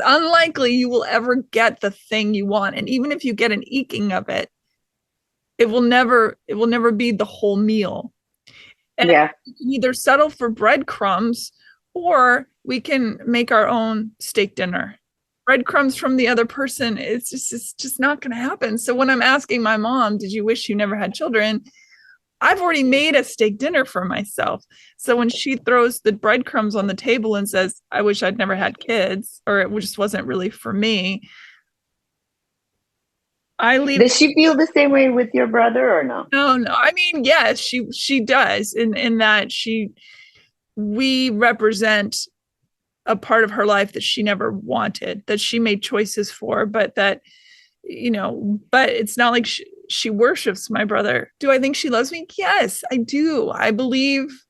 unlikely you will ever get the thing you want. And even if you get an eking of it, it will never be the whole meal. And you can either settle for breadcrumbs, or we can make our own steak dinner. Breadcrumbs from the other person, it's just not going to happen. So when I'm asking my mom, did you wish you never had children? I've already made a steak dinner for myself. So when she throws the breadcrumbs on the table and says, I wish I'd never had kids, or it just wasn't really for me, I leave. Does she feel the same way with your brother or no? No. I mean, yes, she does in that we represent a part of her life that she never wanted, that she made choices for, but that, but it's not like she worships my brother. Do I think she loves me? Yes, I do. I believe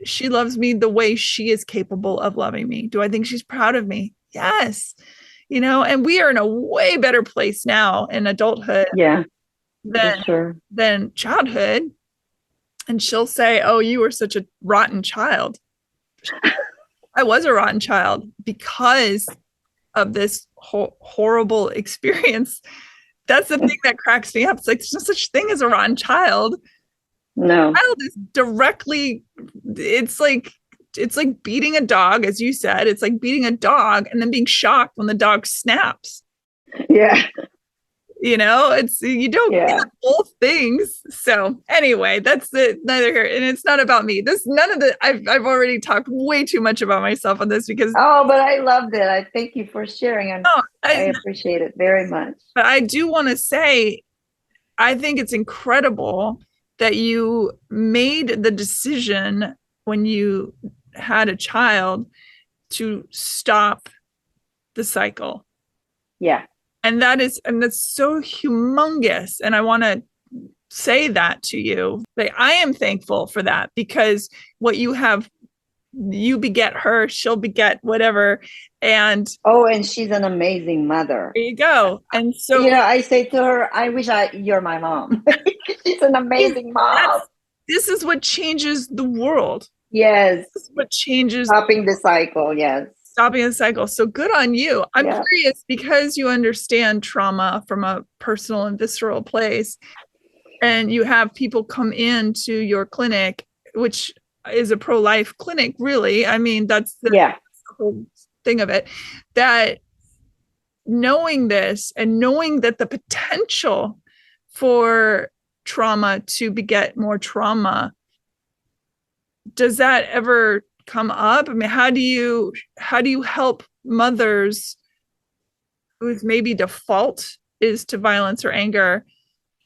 she loves me the way she is capable of loving me. Do I think she's proud of me? Yes. And we are in a way better place now in adulthood Yeah, for than sure. than childhood. And she'll say, "Oh, you were such a rotten child." I was a rotten child because of this horrible experience. That's the thing that cracks me up. It's like there's no such thing as a rotten child. No. Child is directly, it's like beating a dog, as you said. It's like beating a dog and then being shocked when the dog snaps. Yeah. It's you don't get both things. So anyway, that's neither here, and it's not about me. I've already talked way too much about myself on this because but I loved it. I thank you for sharing, and I appreciate it very much. But I do want to say, I think it's incredible that you made the decision when you had a child to stop the cycle. Yeah. And that's so humongous. And I want to say that to you. That I am thankful for that, because what you beget her, she'll beget whatever. And she's an amazing mother. There you go. And so I say to her, I wish you're my mom. She's an amazing mom. This is what changes the world. Yes. This is what changes. Stopping the cycle. Yes. Stopping the cycle. So good on you. I'm curious, because you understand trauma from a personal and visceral place, and you have people come into your clinic, which is a pro-life clinic, really. I mean, that's the whole thing of it, that knowing this and knowing that the potential for trauma to beget more trauma, does that ever come up? I mean, how do you help mothers whose maybe default is to violence or anger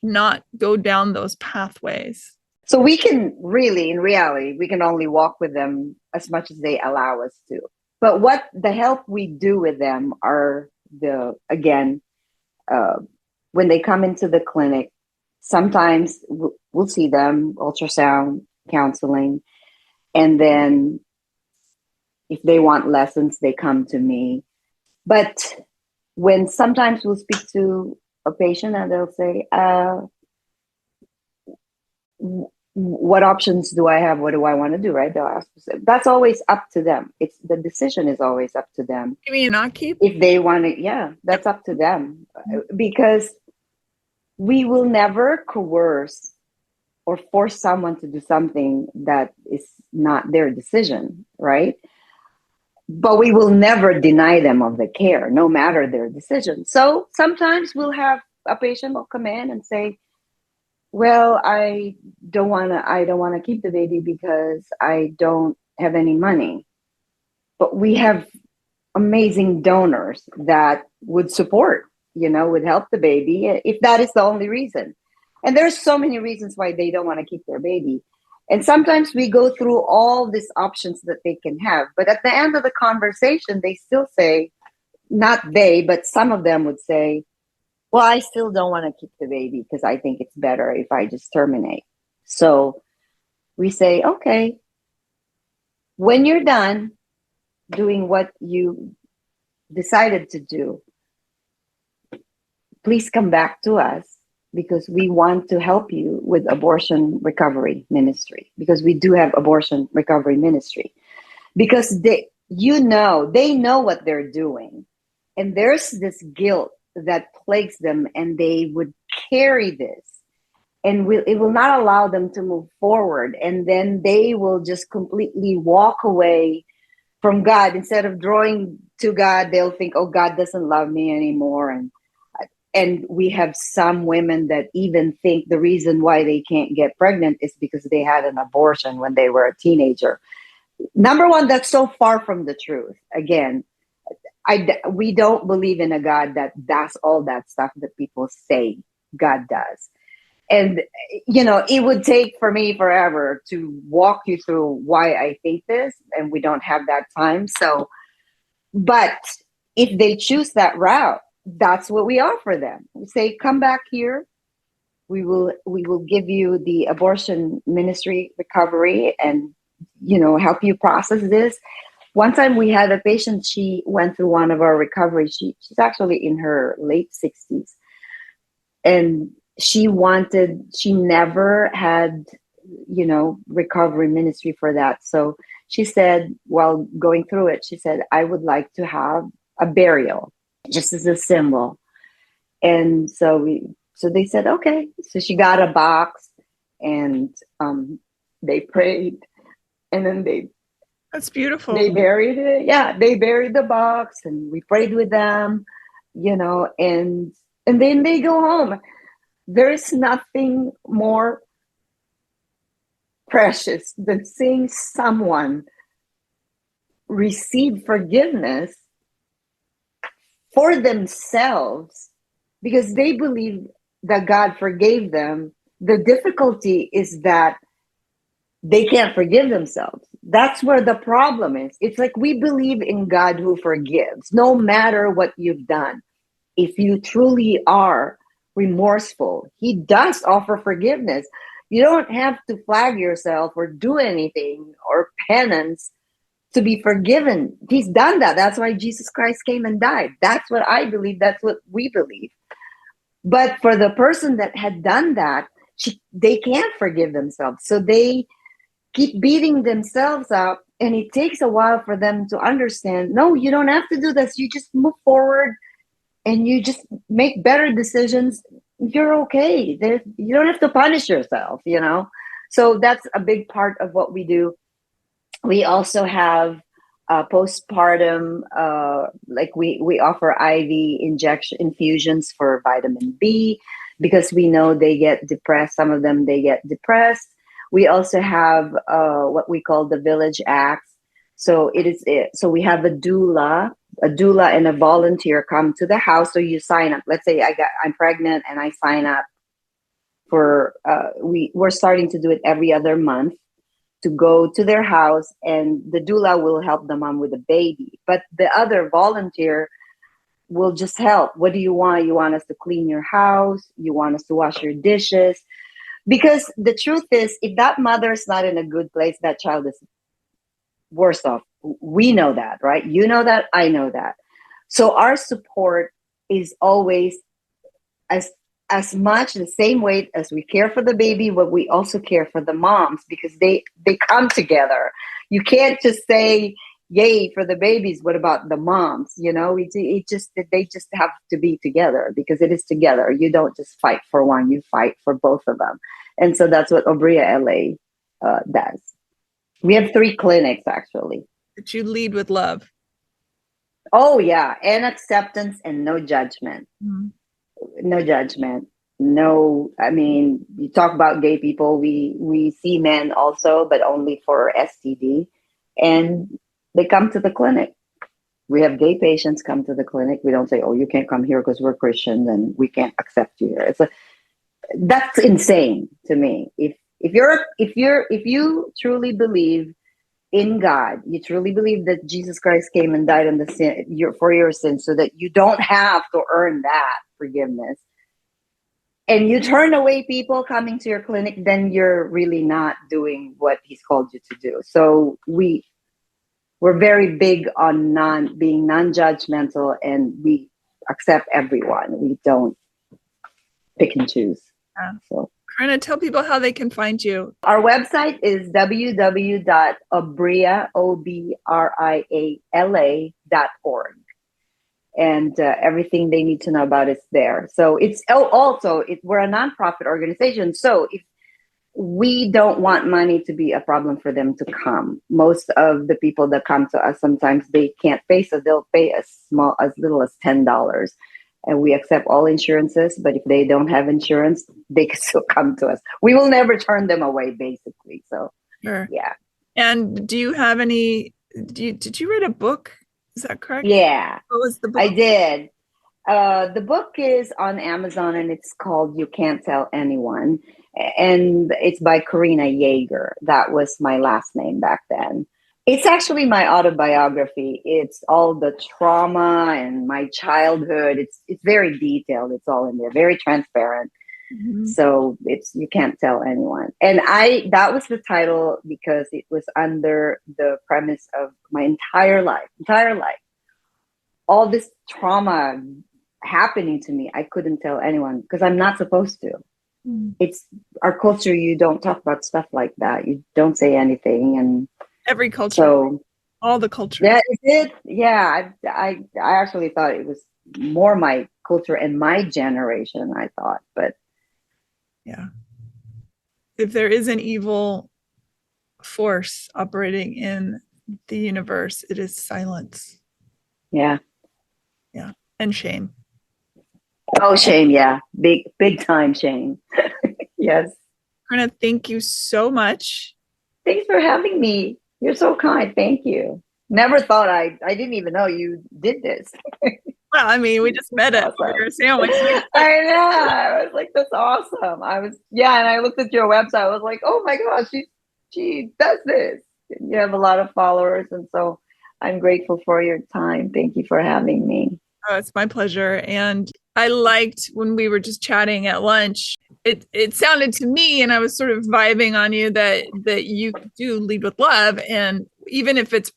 not go down those pathways? So we can really, in reality, we can only walk with them as much as they allow us to. But what the help we do with them are when they come into the clinic, sometimes we'll see them, ultrasound, counseling, and then if they want lessons, they come to me. But when sometimes we'll speak to a patient and they'll say, what options do I have? What do I want to do? Right? They'll ask. That's always up to them. The decision is always up to them. You mean not keep? If they want to, that's up to them. Because we will never coerce or force someone to do something that is not their decision, right? But we will never deny them of the care, no matter their decision. So sometimes we'll have a patient will come in and say, well, I don't want to keep the baby because I don't have any money. But we have amazing donors that would support, would help the baby if that is the only reason. And there's so many reasons why they don't want to keep their baby. And sometimes we go through all these options that they can have. But at the end of the conversation, they still say, not they, but some of them would say, well, I still don't want to keep the baby because I think it's better if I just terminate. So we say, okay, when you're done doing what you decided to do, please come back to us, because we want to help you with abortion recovery ministry, because we do have abortion recovery ministry, because they know what they're doing. And there's this guilt that plagues them, and they would carry this, and it will not allow them to move forward. And then they will just completely walk away from God. Instead of drawing to God, they'll think, oh, God doesn't love me anymore. And we have some women that even think the reason why they can't get pregnant is because they had an abortion when they were a teenager. Number one, that's so far from the truth. Again, we don't believe in a God that does all that stuff that people say God does. And, it would take for me forever to walk you through why I think this, and we don't have that time. So, but if they choose that route, that's what we offer them. We say, come back here. We will give you the abortion ministry recovery and, help you process this. One time we had a patient, she went through one of our recoveries. She's actually in her late 60s. And she never had, recovery ministry for that. So she said, while going through it, she said, I would like to have a burial just as a symbol. And so they said, okay. So she got a box and they prayed, and then That's beautiful. they buried it. Yeah, they buried the box and we prayed with them, and then they go home. There is nothing more precious than seeing someone receive forgiveness for themselves because they believe that God forgave them. The difficulty is that they can't forgive themselves. That's where the problem is. It's like we believe in God who forgives, no matter what you've done. If you truly are remorseful, he does offer forgiveness. You don't have to flag yourself or do anything or penance to be forgiven. He's done that. That's why Jesus Christ came and died. That's what I believe. That's what we believe. But for the person that had done that, they can't forgive themselves. So they keep beating themselves up. And it takes a while for them to understand, no, you don't have to do this. You just move forward and you just make better decisions. You're okay. You don't have to punish yourself, So that's a big part of what we do. We also have postpartum, like we offer IV infusions for vitamin B because we know they get depressed. Some of them, they get depressed. We also have what we call the Village Acts. So so we have a doula and a volunteer come to the house. So you sign up. Let's say I'm pregnant and I sign up for, we're starting to do it every other month to go to their house, and the doula will help the mom with the baby. But the other volunteer will just help. What do you want? You want us to clean your house? You want us to wash your dishes? Because the truth is, if that mother is not in a good place, that child is worse off. We know that, right? You know that, I know that. So our support is always as much the same way as we care for the baby, but we also care for the moms because they come together. You can't just say, yay for the babies. What about the moms? They just have to be together because it is together. You don't just fight for one, you fight for both of them. And so that's what ObriaLA does. We have 3 clinics actually. That you lead with love. Oh yeah. And acceptance and no judgment. Mm-hmm. No judgment. No, I mean, you talk about gay people. We see men also, but only for STD. And they come to the clinic. We have gay patients come to the clinic. We don't say, oh, you can't come here because we're Christian, then we can't accept you here. That's insane to me. If you truly believe in God, you truly believe that Jesus Christ came and died on for your sins so that you don't have to earn that forgiveness, and you turn away people coming to your clinic, then you're really not doing what he's called you to do. So we're very big on being non-judgmental, and we accept everyone. We don't pick and choose. Yeah. So Corinna, tell people how they can find you. Our website is www.ObriaLA.org. And everything they need to know about is there. So it's we're a nonprofit organization. So if we don't want money to be a problem for them to come. Most of the people that come to us, sometimes they can't pay, so they'll pay as little as $10. And we accept all insurances, but if they don't have insurance, they can still come to us. We will never turn them away, basically. So, sure. Yeah. And do you have did you write a book Is that correct? Yeah, What was the book? I did. The book is on Amazon and it's called You Can't Tell Anyone. And it's by Corinna Yeager. That was my last name back then. It's actually my autobiography. It's all the trauma and my childhood. It's very detailed. It's all in there, very transparent. Mm-hmm. So You Can't Tell Anyone. And that was the title because it was under the premise of my entire life. All this trauma happening to me, I couldn't tell anyone because I'm not supposed to. It's our culture. You don't talk about stuff like that. You don't say anything. And every culture, so all the culture. Yeah, it did. Yeah, I actually thought it was more my culture and my generation. I thought, but yeah, if there is an evil force operating in the universe, it is silence. Yeah, and shame. Oh, shame. Yeah, big time shame. Yes. Corinna, thank you so much. Thanks for having me. You're so kind. Thank you. Never thought I didn't even know you did this. Well, I mean, we just met at your sandwich. I know. I was like, that's awesome. And I looked at your website. I was like, oh my gosh, she does this. You have a lot of followers. And so I'm grateful for your time. Thank you for having me. Oh, it's my pleasure. And I liked when we were just chatting at lunch, it sounded to me, and I was sort of vibing on you that you do lead with love. And even if it's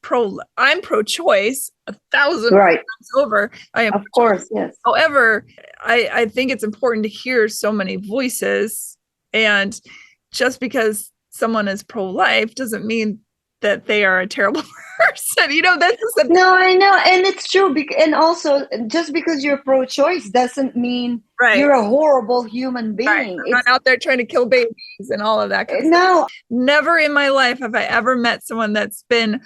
I'm pro-choice 1,000 times over. I am, of course, yes. However, I think it's important to hear so many voices. And just because someone is pro-life doesn't mean that they are a terrible person. No, I know. And it's true. And also, just because you're pro-choice doesn't mean you're a horrible human being. Right. I'm not out there trying to kill babies and all of that kind of stuff. Never in my life have I ever met someone that's been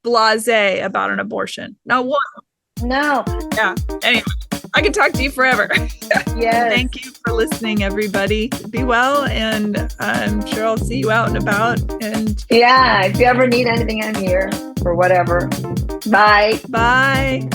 blasé about an abortion. Not one. No. Yeah. Anyway, I can talk to you forever. Yes. Thank you for listening, everybody. Be well, and I'm sure I'll see you out and about. And yeah, if you ever need anything, I'm here for whatever. Bye. Bye.